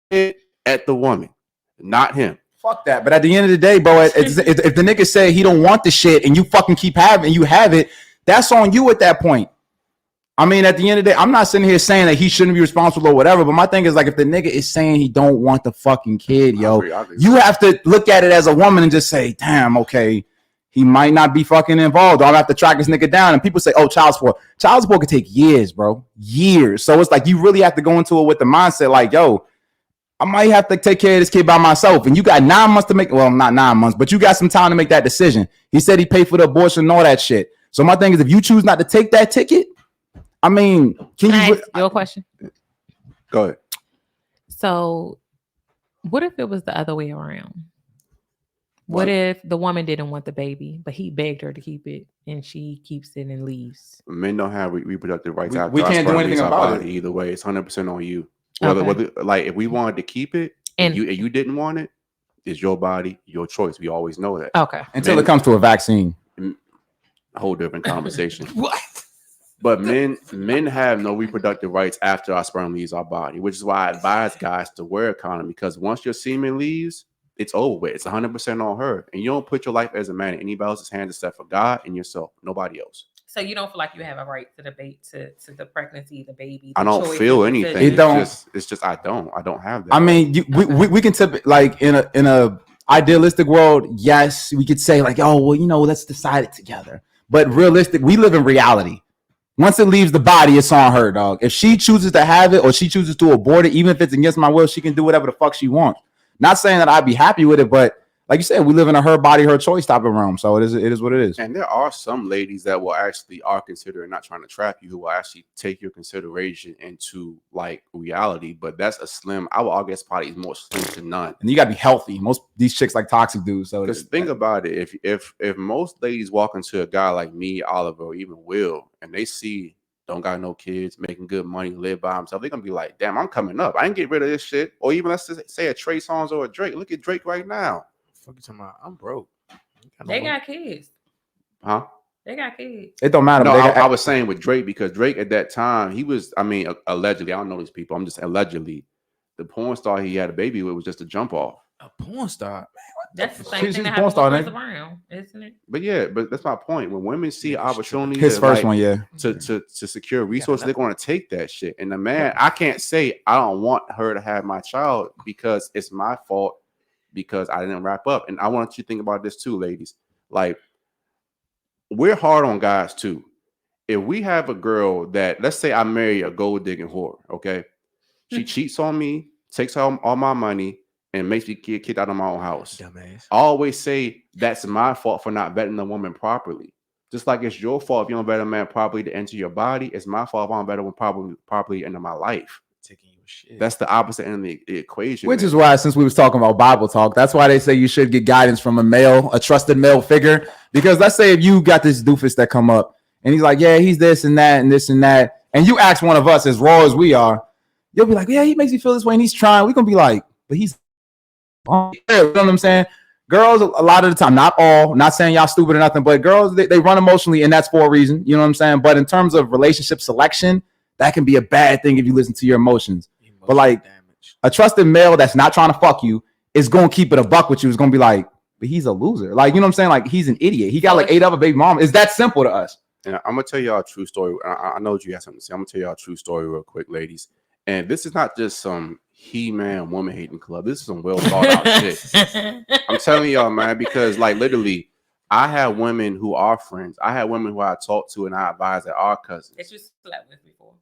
[SPEAKER 1] it at the woman, not him?
[SPEAKER 2] Fuck that. But at the end of the day, bro, if the nigga say he don't want the shit and you fucking keep having and you have it, that's on you at that point. I mean, at the end of the day, I'm not sitting here saying that he shouldn't be responsible or whatever, but my thing is like, if the nigga is saying he don't want the fucking kid, yo,
[SPEAKER 1] I agree.
[SPEAKER 2] you have to look at it as a woman and just say, damn, okay, he might not be fucking involved. I'll have to track this nigga down. And people say, oh, child support. Child support could take years, bro. Years. So it's like, you really have to go into it with the mindset like, yo, I might have to take care of this kid by myself. And you got 9 months to make, well, not 9 months, but you got some time to make that decision. He said he paid for the abortion and all that shit. So my thing is, if you choose not to take that ticket, I mean, can you?
[SPEAKER 4] Ask your question.
[SPEAKER 1] Go ahead.
[SPEAKER 4] So, what if it was the other way around? What if the woman didn't want the baby, but he begged her to keep it, and she keeps it and leaves?
[SPEAKER 1] Men don't have reproductive rights.
[SPEAKER 2] We can't do anything about it.
[SPEAKER 1] Either way. It's 100% on you.
[SPEAKER 4] Okay.
[SPEAKER 1] Whether like if we wanted to keep it
[SPEAKER 4] And-
[SPEAKER 1] and you didn't want it, it's your body, your choice. We always know that.
[SPEAKER 4] Okay.
[SPEAKER 2] Until it comes to a vaccine.
[SPEAKER 1] A whole different conversation.
[SPEAKER 3] What?
[SPEAKER 1] But men have no reproductive rights after our sperm leaves our body, which is why I advise guys to wear a condom, because once your semen leaves, it's over with. It's 100% on her. And you don't put your life as a man in anybody else's hands except for God and yourself. Nobody else.
[SPEAKER 4] So you don't feel like you have a right to debate to the pregnancy, the baby.
[SPEAKER 1] I
[SPEAKER 4] the
[SPEAKER 1] don't
[SPEAKER 4] choice,
[SPEAKER 1] feel
[SPEAKER 4] the
[SPEAKER 1] anything.
[SPEAKER 4] decision?
[SPEAKER 2] It don't.
[SPEAKER 1] It's just I don't have that.
[SPEAKER 2] I mean, we can tip like in a idealistic world, yes, we could say like, oh, well, you know, let's decide it together. But realistic, we live in reality. Once it leaves the body, it's on her, dog. If she chooses to have it or she chooses to abort it, even if it's against my will, she can do whatever the fuck she wants. Not saying that I'd be happy with it, but like you said, we live in a her body, her choice type of realm. So it is what it is.
[SPEAKER 1] And there are some ladies that will actually are considering not trying to trap you, who will actually take your consideration into like reality. But that's a slim. I would argue it's probably more slim to none.
[SPEAKER 2] And you gotta be healthy. Most these chicks like toxic dudes. So
[SPEAKER 1] Because think about it, if most ladies walk into a guy like me, Oliver, or even Will, and they see don't got no kids, making good money, live by himself, they're gonna be like, damn, I'm coming up. I ain't get rid of this shit. Or even let's just say a Trey Songz or a Drake. Look at Drake right now.
[SPEAKER 3] Fuck you talking about? I'm broke.
[SPEAKER 4] They got kids.
[SPEAKER 1] Huh?
[SPEAKER 4] They got kids.
[SPEAKER 2] it don't matter.
[SPEAKER 1] No,
[SPEAKER 2] but
[SPEAKER 1] I was saying with Drake, because Drake at that time, he was, I mean, allegedly, I don't know these people, I'm just allegedly, the porn star he had a baby with was just a jump off.
[SPEAKER 3] A porn star.
[SPEAKER 4] That's the same
[SPEAKER 2] She's
[SPEAKER 4] thing
[SPEAKER 2] a
[SPEAKER 4] that
[SPEAKER 2] porn
[SPEAKER 4] happens
[SPEAKER 2] star,
[SPEAKER 4] with
[SPEAKER 2] nigga.
[SPEAKER 4] Chris Brown, isn't it?
[SPEAKER 1] But yeah, but that's my point. When women see opportunity,
[SPEAKER 2] his
[SPEAKER 1] to,
[SPEAKER 2] first
[SPEAKER 1] like,
[SPEAKER 2] one, yeah.
[SPEAKER 1] to secure resources, they're going to take that shit. And the man, I can't say I don't want her to have my child because it's my fault because I didn't wrap up. And I want you to think about this too, ladies. Like, we're hard on guys too. If we have a girl that, let's say I marry a gold digging whore, okay? She cheats on me, takes all my money, and makes me get kicked out of my own house.
[SPEAKER 3] Dumbass.
[SPEAKER 1] I always say that's my fault for not vetting the woman properly. Just like it's your fault if you don't vet a man properly to enter your body, it's my fault if I don't vet a woman properly into my life.
[SPEAKER 3] Taking your shit.
[SPEAKER 1] That's the opposite end of the equation.
[SPEAKER 2] Which
[SPEAKER 1] man.
[SPEAKER 2] is why, since we was talking about Bible talk, that's why they say you should get guidance from a trusted male figure. Because let's say if you got this doofus that come up and he's like, yeah, he's this and that and this and that, and you ask one of us as raw as we are, you'll be like, yeah, he makes me feel this way and he's trying. We're gonna be like, but he's, you know what I'm saying? Girls, a lot of the time, not all, not saying y'all stupid or nothing, but girls, they run emotionally, and that's for a reason. You know what I'm saying? But in terms of relationship selection, that can be a bad thing if you listen to your emotions. But like a trusted male that's not trying to fuck you is going to keep it a buck with you. Is going to be like, but he's a loser. Like, you know what I'm saying? Like, he's an idiot. He got like 8 other baby mamas. It's that simple to us.
[SPEAKER 1] And I'm going to tell y'all a true story. I know you have something to say. I'm going to tell y'all a true story real quick, ladies. And this is not just some he-man woman hating club. This is some well thought out shit. I'm telling y'all, man, because like literally, I have women who are friends. I have women who I talk to and I advise that are cousins.
[SPEAKER 4] That you slept with before.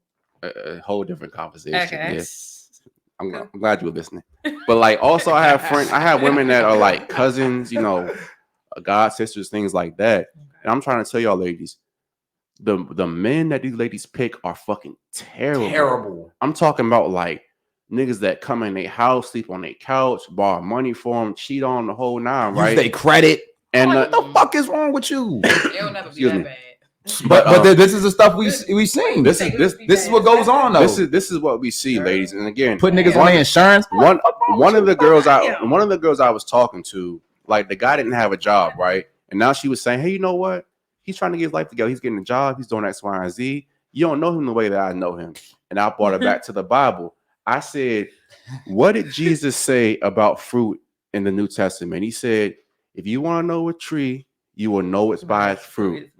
[SPEAKER 1] A whole different conversation.
[SPEAKER 4] Okay.
[SPEAKER 1] Yes. I'm glad you were listening. But like also I have women that are like cousins, you know, god sisters, things like that. And I'm trying to tell y'all ladies, the men that these ladies pick are fucking terrible.
[SPEAKER 2] Terrible.
[SPEAKER 1] I'm talking about like niggas that come in their house, sleep on their couch, borrow money for them, cheat on the whole nine, right?
[SPEAKER 2] Use they credit.
[SPEAKER 1] And
[SPEAKER 2] Like, what the fuck is wrong with you?
[SPEAKER 5] It'll never be that bad.
[SPEAKER 2] But this is the stuff we seen. This is what goes on though.
[SPEAKER 1] This is what we see, ladies. And again,
[SPEAKER 2] put niggas on their insurance.
[SPEAKER 1] One of the girls I was talking to, like the guy didn't have a job, right? And now she was saying, hey, you know what? He's trying to get his life together. He's getting a job. He's doing X, Y, and Z. You don't know him the way that I know him. And I brought it back to the Bible. I said, what did Jesus say about fruit in the New Testament? He said, if you want to know a tree, you will know it's by its fruit.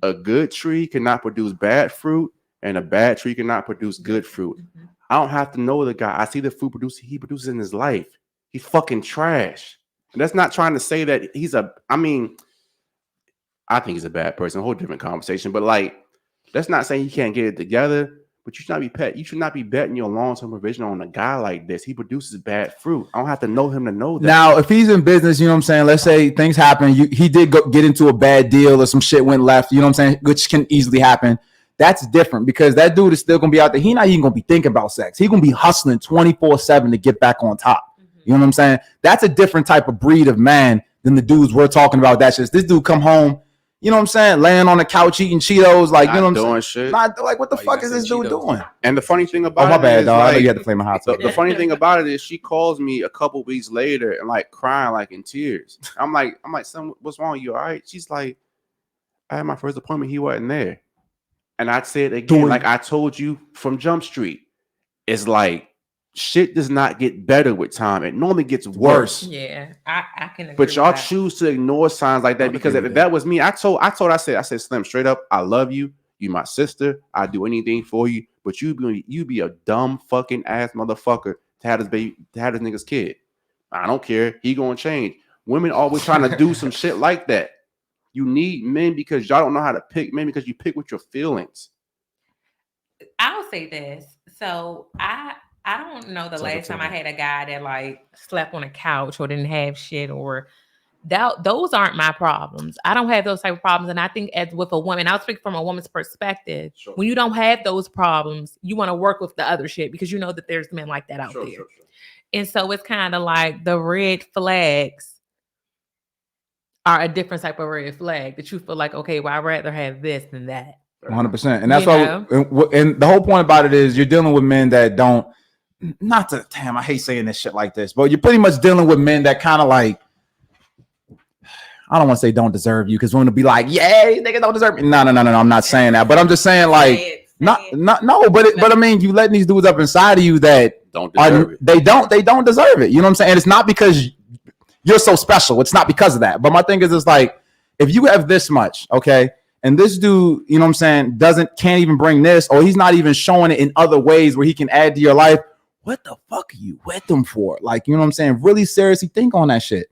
[SPEAKER 1] A good tree cannot produce bad fruit, and a bad tree cannot produce good fruit. I don't have to know the guy. I see the fruit he produces in his life. He's fucking trash. And that's not trying to say that I think he's a bad person, a whole different conversation. But like, that's not saying you can't get it together. But you should not be betting your long-term provision on a guy like this. He produces bad fruit. I don't have to know him to know that.
[SPEAKER 2] Now, if he's in business, you know what I'm saying? Let's say things happen. He did get into a bad deal or some shit went left, you know what I'm saying? Which can easily happen. That's different because that dude is still going to be out there. He's not even going to be thinking about sex. He's going to be hustling 24/7 to get back on top. You know what I'm saying? That's a different type of breed of man than the dudes we're talking about. That's just this dude come home, you know what I'm saying? Laying on the couch eating Cheetos, like, you know what I'm saying?
[SPEAKER 1] Shit.
[SPEAKER 2] Not like, what the fuck is this dude doing?
[SPEAKER 1] And the funny thing about
[SPEAKER 2] my bad, dog.
[SPEAKER 1] Like,
[SPEAKER 2] I know you had to play my hot
[SPEAKER 1] the funny thing about it is she calls me a couple weeks later and like crying, like in tears. I'm like, son, what's wrong? You all right? She's like, I had my first appointment. He wasn't there. And I'd say it again, like I told you from Jump Street. It's like, shit does not get better with time. It normally gets worse.
[SPEAKER 4] Yeah, I can agree.
[SPEAKER 1] But y'all choose to ignore signs like that because if that was me, I said, Slim, straight up, I love you. You my sister. I do anything for you. But you be a dumb fucking ass motherfucker to have this nigga's kid. I don't care. He gonna change. Women always trying to do some shit like that. You need men because y'all don't know how to pick men because you pick with your feelings.
[SPEAKER 4] I'll say this. So I don't know the last time I had a guy that like slept on a couch or didn't have shit or those aren't my problems. I don't have those type of problems. And I think as with a woman, I'll speak from a woman's perspective. Sure. When you don't have those problems, you want to work with the other shit because you know that there's men like that out there. Sure. And so it's kind of like the red flags are a different type of red flag that you feel like, okay, well, I'd rather have this than that.
[SPEAKER 2] 100%. And that's why, and the whole point about it is you're dealing with men that don't, I hate saying this shit like this, but you're pretty much dealing with men that kind of like, I don't want to say don't deserve you because we're going to be like, yeah, nigga don't deserve me. No, I'm not saying that, but I'm just saying like, but I mean, you letting these dudes up inside of you that
[SPEAKER 1] don't deserve it.
[SPEAKER 2] They don't deserve it. You know what I'm saying? And it's not because you're so special. It's not because of that. But my thing is, it's like, if you have this much, okay, and this dude, you know what I'm saying, can't even bring this, or he's not even showing it in other ways where he can add to your life. What the fuck are you with them for? Like, you know what I'm saying? Really seriously think on that shit.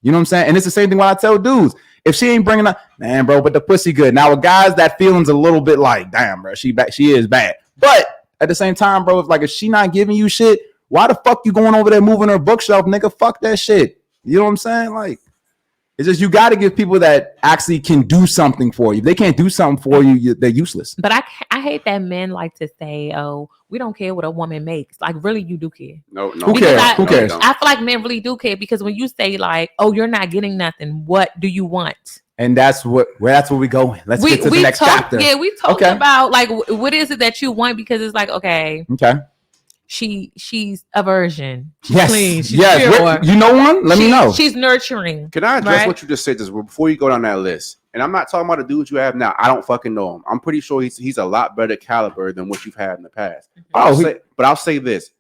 [SPEAKER 2] You know what I'm saying? And it's the same thing when I tell dudes, if she ain't bringing up, man, bro, but the pussy good. Now with guys, that feeling's a little bit like, damn, bro, she is bad. But at the same time, bro, if she not giving you shit, why the fuck you going over there moving her bookshelf, nigga? Fuck that shit. You know what I'm saying? Like, it's just you got to give people that actually can do something for you. If they can't do something for you, they're useless.
[SPEAKER 4] But I hate that men like to say, oh, we don't care what a woman makes. Like, really, you do care.
[SPEAKER 1] No.
[SPEAKER 2] Who cares? Who cares?
[SPEAKER 4] I feel like men really do care because when you say like, oh, you're not getting nothing, what do you want?
[SPEAKER 2] And that's where we going. Let's get to the next chapter.
[SPEAKER 4] Yeah, we talked about like what is it that you want because it's like, okay. She's a virgin. She's clean. She's pure.
[SPEAKER 2] You know one? Let me know.
[SPEAKER 4] She's nurturing.
[SPEAKER 1] Can I address what you just said just before you go down that list? And I'm not talking about the dudes you have now. I don't fucking know him. I'm pretty sure he's a lot better caliber than what you've had in the past. But I'll say this.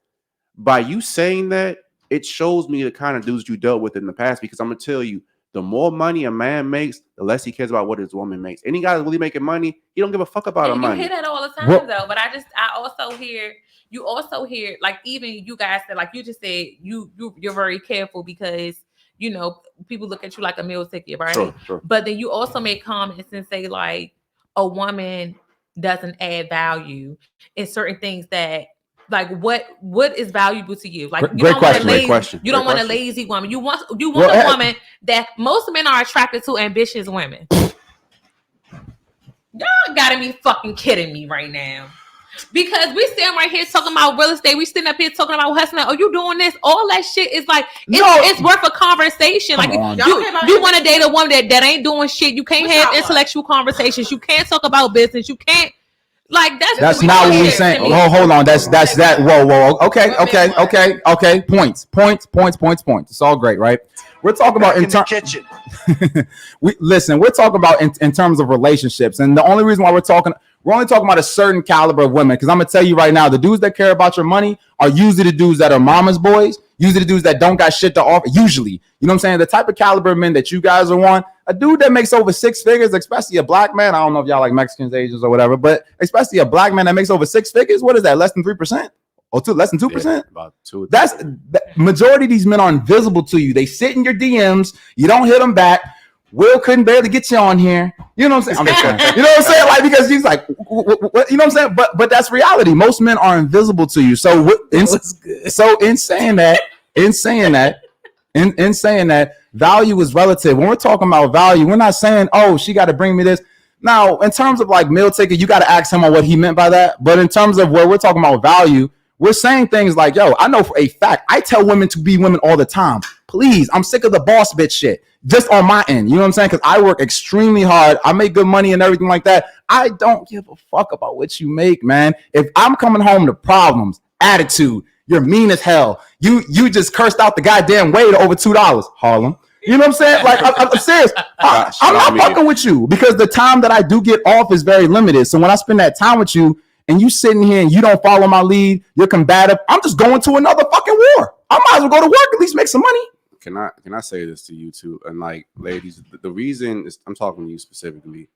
[SPEAKER 1] By you saying that, it shows me the kind of dudes you dealt with in the past because I'm going to tell you, the more money a man makes, the less he cares about what his woman makes. Any guy that's really making money, he don't give a fuck about her money.
[SPEAKER 4] You hear that all the time, though. But I also hear... You also hear, like, even you guys said, like you just said, you're very careful because, you know, people look at you like a meal ticket, right?
[SPEAKER 1] Sure.
[SPEAKER 4] But then you also make comments and say, like, a woman doesn't add value in certain things that, like, what is valuable to you? Like,
[SPEAKER 2] great question.
[SPEAKER 4] You don't want a lazy woman. You want a woman that most men are attracted to ambitious women. Y'all gotta be fucking kidding me right now. Because we sitting right here talking about real estate. We sitting up here talking about hustling. Oh, you doing this? All that shit is like it's worth a conversation. Like you want to date a woman that ain't doing shit. You can't have intellectual conversations. You can't talk about business. You can't like that's
[SPEAKER 2] not what we're saying. Oh, hold on. That's that. Whoa. Okay. Points. It's all great, right? We're talking about
[SPEAKER 6] in the kitchen.
[SPEAKER 2] We're talking about in terms of relationships, and the only reason why we're only talking about a certain caliber of women, because I'm gonna tell you right now, the dudes that care about your money are usually the dudes that are mama's boys, usually the dudes that don't got shit to offer. Usually, you know what I'm saying? The type of caliber of men that you guys are on, a dude that makes over 6 figures, especially a black man. I don't know if y'all like Mexicans, Asians, or whatever, but especially a black man that makes over 6 figures. What is that? Less than 3%? Or less than 2%?
[SPEAKER 1] Yeah, about 2.
[SPEAKER 2] That's the majority of these men are invisible to you. They sit in your DMs. You don't hit them back. Will couldn't barely get you on here. You know what I'm saying? I'm just saying. You know what I'm saying? Like, because he's like, what, you know what I'm saying? But that's reality. Most men are invisible to you. So in saying that, value is relative. When we're talking about value, we're not saying, oh, she got to bring me this. Now, in terms of like meal ticket, you got to ask him on what he meant by that. But in terms of where we're talking about value, we're saying things like, yo, I know for a fact, I tell women to be women all the time. Please, I'm sick of the boss bitch shit. Just on my end, you know what I'm saying? Because I work extremely hard. I make good money and everything like that. I don't give a fuck about what you make, man. If I'm coming home to problems, attitude, you're mean as hell. You just cursed out the goddamn waiter over $2, Harlem. You know what I'm saying? Like, I'm serious. I'm not fucking with you because the time that I do get off is very limited. So when I spend that time with you, and you sitting here and you don't follow my lead, you're combative, I'm just going to another fucking war. I might as well go to work, at least make some money.
[SPEAKER 1] Can I say this to you too? And like, ladies, the reason is I'm talking to you specifically.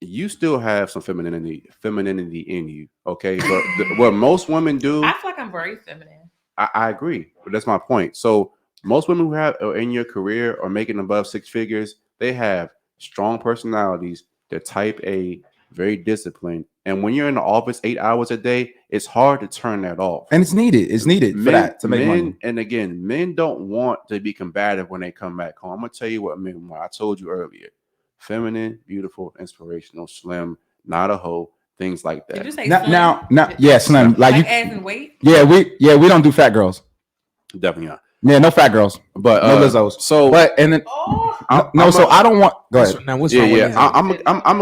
[SPEAKER 1] You still have some femininity in you, okay? But what most women do,
[SPEAKER 4] I feel like I'm very feminine.
[SPEAKER 1] I agree, but that's my point. So most women who are in your career or making above 6 figures, they have strong personalities. They're type A, very disciplined. And when you're in the office 8 hours a day, it's hard to turn that off.
[SPEAKER 2] And it's needed. It's needed for that to make money.
[SPEAKER 1] And again, men don't want to be combative when they come back home. I'm going to tell you what men want. I told you earlier. Feminine, beautiful, inspirational, slim, not a hoe, things like that.
[SPEAKER 4] Did you say
[SPEAKER 2] now, yeah, slim. Like you,
[SPEAKER 4] ass and weight?
[SPEAKER 2] Yeah, we don't do fat girls.
[SPEAKER 1] Definitely not.
[SPEAKER 2] Yeah, no fat girls,
[SPEAKER 1] but
[SPEAKER 2] no Lizzos. So, but and then I don't want. Go ahead.
[SPEAKER 3] Now, what's wrong with
[SPEAKER 1] I'm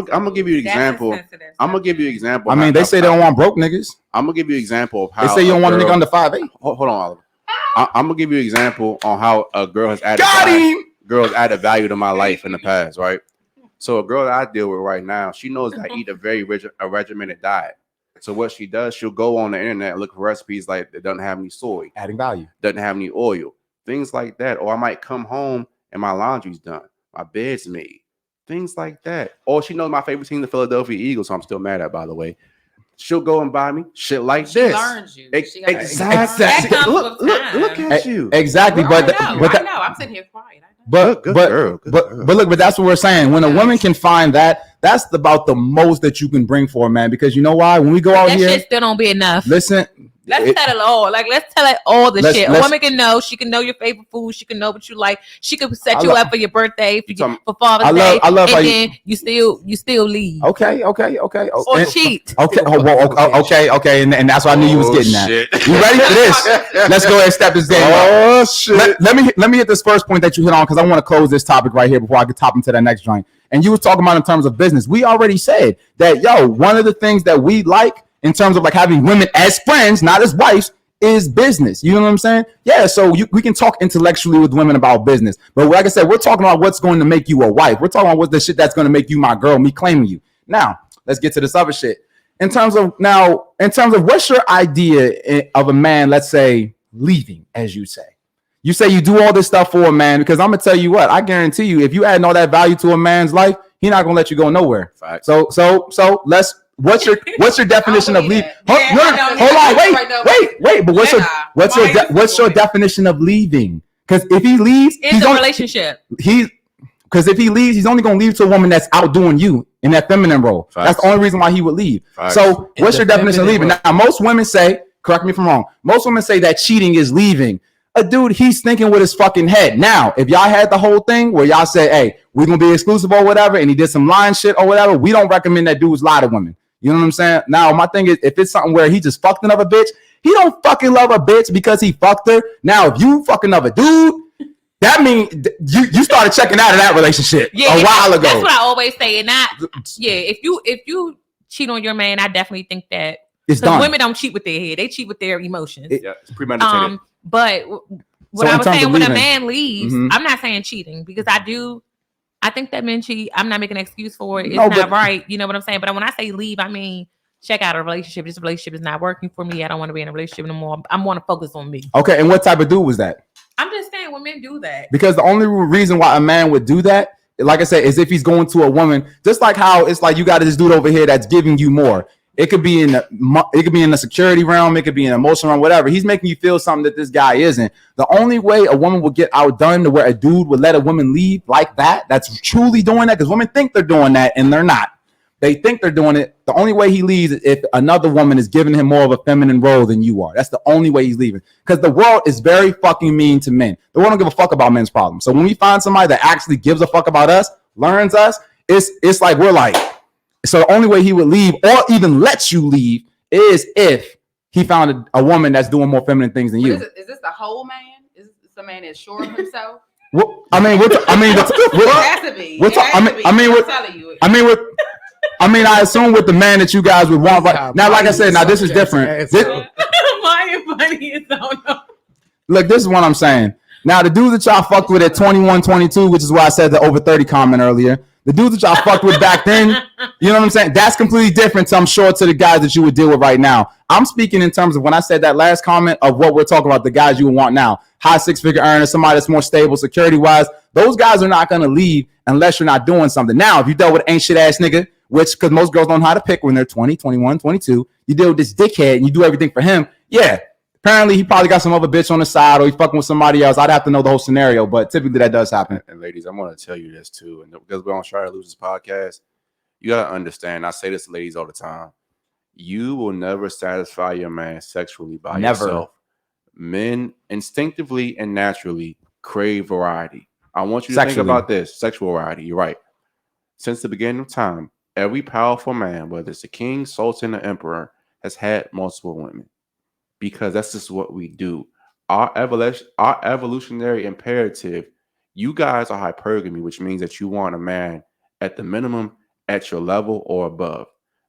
[SPEAKER 1] gonna give you an example. I'm gonna give you an example.
[SPEAKER 2] I mean, they say they don't want broke niggas.
[SPEAKER 1] I'm gonna give you an example of how
[SPEAKER 2] they say you don't want a nigga under 5'8".
[SPEAKER 1] Hold on, Oliver. I'm gonna give you an example on how a girl has added value to my life in the past, right? So a girl that I deal with right now, she knows that I eat a very regimented diet. So what she does, she'll go on the internet and look for recipes like that doesn't have any soy,
[SPEAKER 2] adding value,
[SPEAKER 1] doesn't have any oil, things like that. Or I might come home and my laundry's done, my bed's made, things like that. Or she knows my favorite team, the Philadelphia Eagles, so I'm still mad at, by the way. She'll go and buy me shit like this.
[SPEAKER 5] Learns you.
[SPEAKER 1] Exactly. Look at you.
[SPEAKER 2] Exactly.
[SPEAKER 5] I know. I'm sitting here quiet.
[SPEAKER 2] But look, but that's what we're saying. When a woman can find that, that's about the most that you can bring for a man. Because you know why? When we go out here,
[SPEAKER 4] that shit still don't be enough.
[SPEAKER 2] Listen,
[SPEAKER 4] let's tell it all. Like, let's tell it all the shit. A woman can know. She can know your favorite food. She can know what you like. She can set you up for your birthday, for Father's Day. I love and then you still leave.
[SPEAKER 2] Okay.
[SPEAKER 4] Or cheat.
[SPEAKER 2] Okay. And that's what I knew you was getting at. You ready for this? Let's go ahead and step this game.
[SPEAKER 1] Oh shit.
[SPEAKER 2] Let me hit this first point that you hit on, because I want to close this topic right here before I get top into that next joint. And you was talking about in terms of business. We already said that, one of the things that we like in terms of like having women as friends, not as wives, is business. You know what I'm saying? Yeah. So we can talk intellectually with women about business, but like I said, we're talking about what's going to make you a wife. We're talking about what's the shit that's going to make you my girl, me claiming you. Now let's get to this other shit. In terms of what's your idea of a man, let's say, leaving, as you say. You say you do all this stuff for a man, because I'm gonna tell you what, I guarantee you, if you add all that value to a man's life, he's not gonna let you go nowhere.
[SPEAKER 1] Fact.
[SPEAKER 2] So what's your definition of leaving? Hold on, wait. But what's your definition of leaving? Because if he leaves,
[SPEAKER 4] it's a relationship.
[SPEAKER 2] Because if he leaves, he's only gonna leave to a woman that's outdoing you in that feminine role.
[SPEAKER 1] Facts.
[SPEAKER 2] That's the only reason why he would leave. Facts. So what's your definition of leaving? Now, most women say, correct me if I'm wrong, most women say that cheating is leaving. A dude, he's thinking with his fucking head. Now, if y'all had the whole thing where y'all say, hey, we're gonna be exclusive or whatever, and he did some lying shit or whatever, we don't recommend that dudes lie to women. You know what I'm saying? Now, my thing is, if it's something where he just fucked another bitch, he don't fucking love a bitch because he fucked her. Now, if you fuck another dude, that means you started checking out of that relationship a while ago.
[SPEAKER 4] That's what I always say. And if you cheat on your man, I definitely think that
[SPEAKER 2] it's done.
[SPEAKER 4] Women don't cheat with their head; they cheat with their emotions.
[SPEAKER 1] It's premeditated.
[SPEAKER 4] But what I was saying, when a man leaves, I'm not saying cheating because I think that men cheat. I'm not making an excuse for it. It's not right. You know what I'm saying? But when I say leave, I mean check out a relationship. This relationship is not working for me. I don't want to be in a relationship anymore. I want to focus on me.
[SPEAKER 2] Okay, and what type of dude was that?
[SPEAKER 4] I'm just saying when men do that.
[SPEAKER 2] Because the only reason why a man would do that, like I said, is if he's going to a woman, just like how it's like you got this dude over here that's giving you more. It could be in the security realm, it could be in the emotional realm, whatever. He's making you feel something that this guy isn't. The only way a woman will get outdone to where a dude would let a woman leave like that's truly doing that, because women think they're doing that and they're not. They think they're doing it. The only way he leaves is if another woman is giving him more of a feminine role than you are. That's the only way he's leaving. Because the world is very fucking mean to men. The world don't give a fuck about men's problems. So when we find somebody that actually gives a fuck about us, learns us, it's like we're like. So the only way he would leave or even let you leave is if he found a woman that's doing more feminine things than you.
[SPEAKER 5] Is this the whole man? Is this a man that's sure of himself?
[SPEAKER 2] Well, I mean,
[SPEAKER 5] it has to be.
[SPEAKER 2] I assume with the man that you guys would want. But now, like I said, now this is different.
[SPEAKER 4] My funny is
[SPEAKER 2] Look, this is what I'm saying. Now, the dudes that y'all fucked with at 21, 22, which is why I said the over 30 comment earlier. The dudes that y'all fucked with back then, you know what I'm saying? That's completely different, I'm sure, to the guys that you would deal with right now. I'm speaking in terms of when I said that last comment of what we're talking about, the guys you would want now. High six-figure earners, somebody that's more stable security-wise. Those guys are not going to leave unless you're not doing something. Now, if you dealt with an ain't shit-ass nigga, which, because most girls don't know how to pick when they're 20, 21, 22, you deal with this dickhead and you do everything for him, yeah. Apparently, he probably got some other bitch on the side or he's fucking with somebody else. I'd have to know the whole scenario, but typically that does happen.
[SPEAKER 1] And ladies, I'm going to tell you this too. And because we're on Shattered Illusionz Podcast, you got to understand, I say this to ladies all the time, you will never satisfy your man sexually by yourself. Men instinctively and naturally crave variety. I want you to think about this. Sexual variety, you're right. Since the beginning of time, every powerful man, whether it's a king, sultan, or emperor, has had multiple women. Because that's just what we do. Our evolutionary imperative, you guys are hypergamy, which means that you want a man at the minimum at your level or above.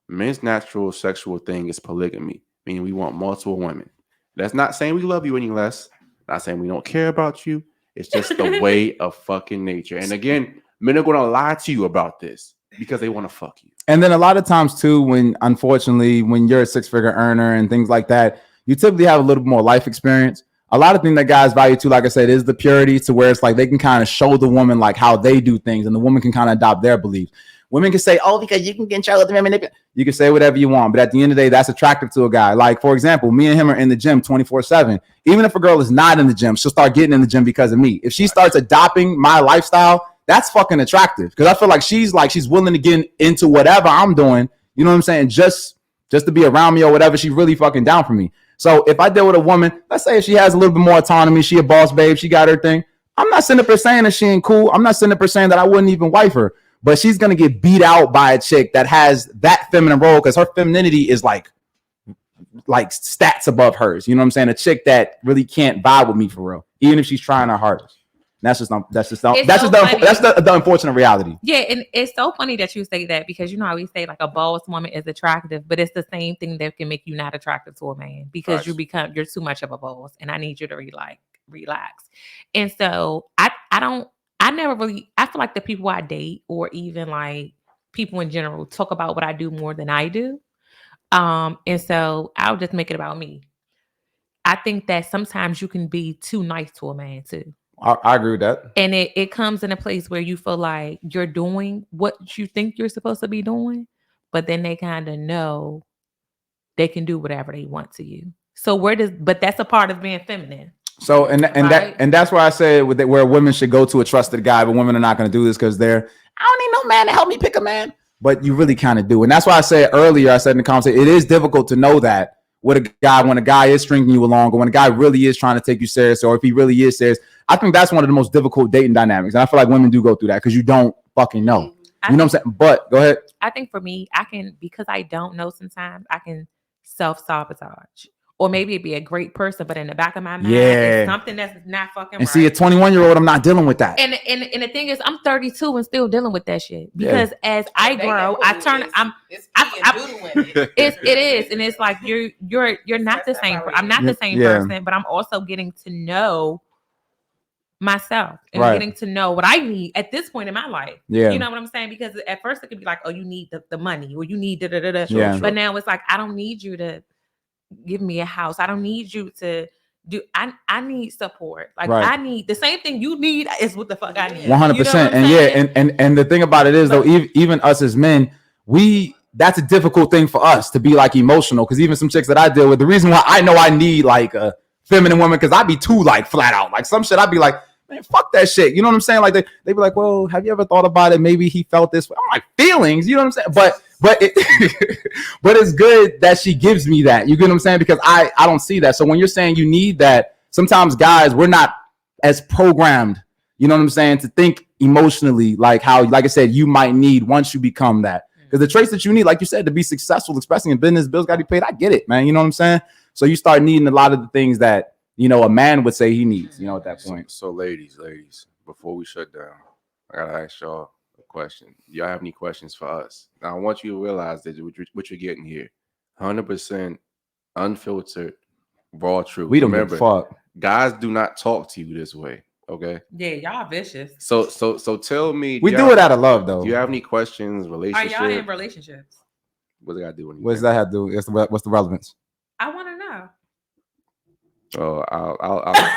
[SPEAKER 1] Men's natural sexual thing is polygamy, meaning we want multiple women. That's not saying we love you any less. Not saying we don't care about you. It's just the way of fucking nature. And again, men are going to lie to you about this because they want to fuck you.
[SPEAKER 2] And then a lot of times too, when you're a six-figure earner and things like that, you typically have a little bit more life experience. A lot of things that guys value too, like I said, is the purity to where it's like they can kind of show the woman like how they do things and the woman can kind of adopt their beliefs. Women can say, oh, because you can control the women. You can say whatever you want, but at the end of the day, that's attractive to a guy. Like, for example, me and him are in the gym 24/7. Even if a girl is not in the gym, she'll start getting in the gym because of me. If she starts adopting my lifestyle, that's fucking attractive because I feel like she's willing to get into whatever I'm doing. You know what I'm saying? Just to be around me or whatever. She's really fucking down for me. So if I deal with a woman, let's say if she has a little bit more autonomy, she a boss babe, she got her thing. I'm not sitting up there saying that she ain't cool. I'm not sitting up there saying that I wouldn't even wife her. But she's going to get beat out by a chick that has that feminine role because her femininity is like stats above hers. You know what I'm saying? A chick that really can't vibe with me for real, even if she's trying her hardest. That's the unfortunate reality.
[SPEAKER 4] Yeah, and it's so funny that you say that because you know how we say like a boss woman is attractive, but it's the same thing that can make you not attractive to a man because you're too much of a boss, and I need you to relax. And so I feel like the people I date or even like people in general talk about what I do more than I do. And so I'll just make it about me. I think that sometimes you can be too nice to a man too.
[SPEAKER 2] I agree with that.
[SPEAKER 4] And it comes in a place where you feel like you're doing what you think you're supposed to be doing, but then they kind of know they can do whatever they want to you. So but that's a part of being feminine.
[SPEAKER 2] So and that's why I said where women should go to a trusted guy, but women are not going to do this because I don't need no man to help me pick a man. But you really kind of do. And that's why I said earlier, I said in the conversation, it is difficult to know that with a guy when a guy is stringing you along or when a guy really is trying to take you serious or if he really is serious. I think that's one of the most difficult dating dynamics. And I feel like women do go through that because you don't fucking know. You know what I'm saying? But go ahead.
[SPEAKER 4] I think for me, I can, because I don't know sometimes, I can self-sabotage. Or maybe it'd be a great person, but in the back of my mind, it's something that's not fucking
[SPEAKER 2] and
[SPEAKER 4] right.
[SPEAKER 2] see, a 21-year-old, I'm not dealing with that.
[SPEAKER 4] And the thing is, I'm 32 and still dealing with that shit. Because as I grow, I turn. It is, and it's like you're not the same. I'm not the same person, but I'm also getting to know myself and getting to know what I need at this point in my life.
[SPEAKER 2] Yeah.
[SPEAKER 4] You know what I'm saying? Because at first it could be like, oh, you need the money, or you need da.
[SPEAKER 2] Yeah.
[SPEAKER 4] But now it's like, I don't need you to give me a house. I don't need you to do. I need support. Like I need the same thing you need is what the fuck I need.
[SPEAKER 2] 100%. And the thing about it is though, even us as men, that's a difficult thing for us to be like emotional. Because even some chicks that I deal with, the reason why I know I need like a feminine woman, because I be too like flat out. Like some shit, I'd be like, man, fuck that shit. You know what I'm saying? Like they be like, well, have you ever thought about it? Maybe he felt this way. I'm like, feelings. You know what I'm saying? But it's good that she gives me that. You get what I'm saying? Because I don't see that. So when you're saying you need that, sometimes guys, we're not as programmed, you know what I'm saying, to think emotionally like how, like I said, you might need once you become that. Because the traits that you need, like you said, to be successful, especially in business, bills got to be paid. I get it, man. You know what I'm saying? So you start needing a lot of the things that, you know, a man would say he needs, you know, at that point.
[SPEAKER 1] So ladies, before we shut down, I gotta ask y'all a question. Y'all have any questions for us? Now, I want you to realize that what you're getting here, 100% unfiltered, raw truth.
[SPEAKER 2] We don't give a fuck.
[SPEAKER 1] Guys do not talk to you this way, okay?
[SPEAKER 4] Yeah, y'all vicious.
[SPEAKER 1] So tell me.
[SPEAKER 2] We do it out of love, though.
[SPEAKER 1] Do you have any questions? Relationships?
[SPEAKER 4] Are y'all in relationships?
[SPEAKER 1] What does that do?
[SPEAKER 2] What does that have to do? What's the relevance?
[SPEAKER 4] I want to know.
[SPEAKER 1] Oh, I'll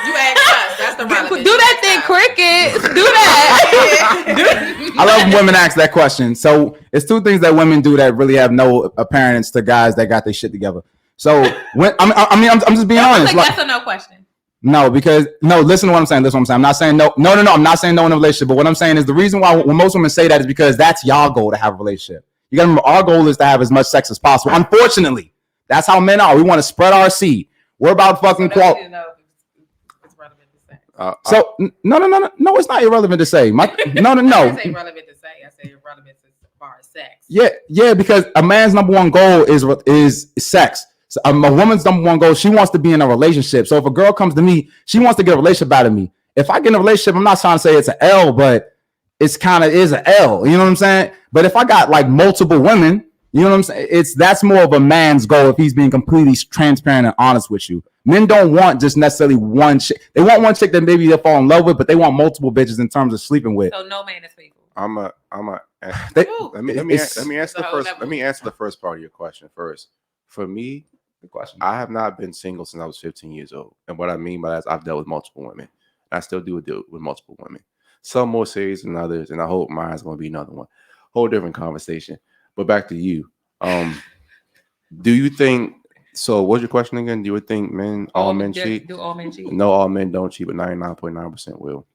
[SPEAKER 5] You asked us. That's the relevance.
[SPEAKER 4] Do that thing, crickets. Do that.
[SPEAKER 2] I love when women ask that question. So it's two things that women do that really have no appearance to guys that got their shit together. So when I'm just being honest.
[SPEAKER 4] Like, yes or no question.
[SPEAKER 2] No, because listen to what I'm saying. Listen to what I'm saying. I'm not saying no. I'm not saying no in a relationship. But what I'm saying is the reason why when most women say that is because that's y'all goal to have a relationship. You gotta remember, our goal is to have as much sex as possible. Unfortunately, that's how men are. We want to spread our seed. We're about fucking quality.
[SPEAKER 5] It's relevant to say.
[SPEAKER 2] So no, it's not irrelevant to say. No.
[SPEAKER 5] I didn't say relevant to say. I said irrelevant as far as sex.
[SPEAKER 2] Yeah, because a man's number one goal is sex. So, a woman's number one goal, she wants to be in a relationship. So if a girl comes to me, she wants to get a relationship out of me. If I get in a relationship, I'm not trying to say it's an L, but it's kind of is an L. You know what I'm saying? But if I got like multiple women, you know what I'm saying? That's more of a man's goal if he's being completely transparent and honest with you. Men don't want just necessarily one chick. They want one chick that maybe they'll fall in love with, but they want multiple bitches in terms of sleeping with.
[SPEAKER 4] So no man is faithful.
[SPEAKER 1] Let me answer the first part of your question first. For me, the question, I have not been single since I was 15 years old. And what I mean by that is I've dealt with multiple women. I still deal with multiple women. Some more serious than others, and I hope mine's going to be another one. Whole different conversation. But back to you. Do you think, so what's your question again? Do you think all men cheat?
[SPEAKER 4] Do all men cheat?
[SPEAKER 1] No, all men don't cheat, but 99.9% will.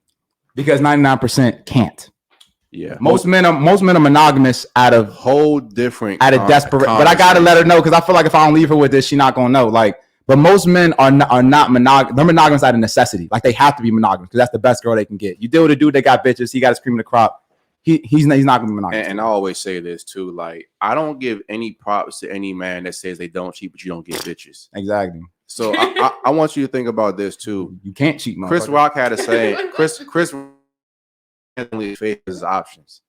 [SPEAKER 2] Because 99% can't.
[SPEAKER 1] Yeah.
[SPEAKER 2] Most men are monogamous out of desperate. But I gotta let her know, because I feel like if I don't leave her with this, she's not gonna know. Like, but most men are not monogamous. They're monogamous out of necessity. Like they have to be monogamous because that's the best girl they can get. You deal with a dude that got bitches, he got his cream in the crop. He's not gonna be monogamous.
[SPEAKER 1] And I always say this too, like I don't give any props to any man that says they don't cheat, but you don't get bitches.
[SPEAKER 2] Exactly.
[SPEAKER 1] So I want you to think about this too.
[SPEAKER 2] You can't cheat,
[SPEAKER 1] Chris Rock had a saying. Chris only favors options.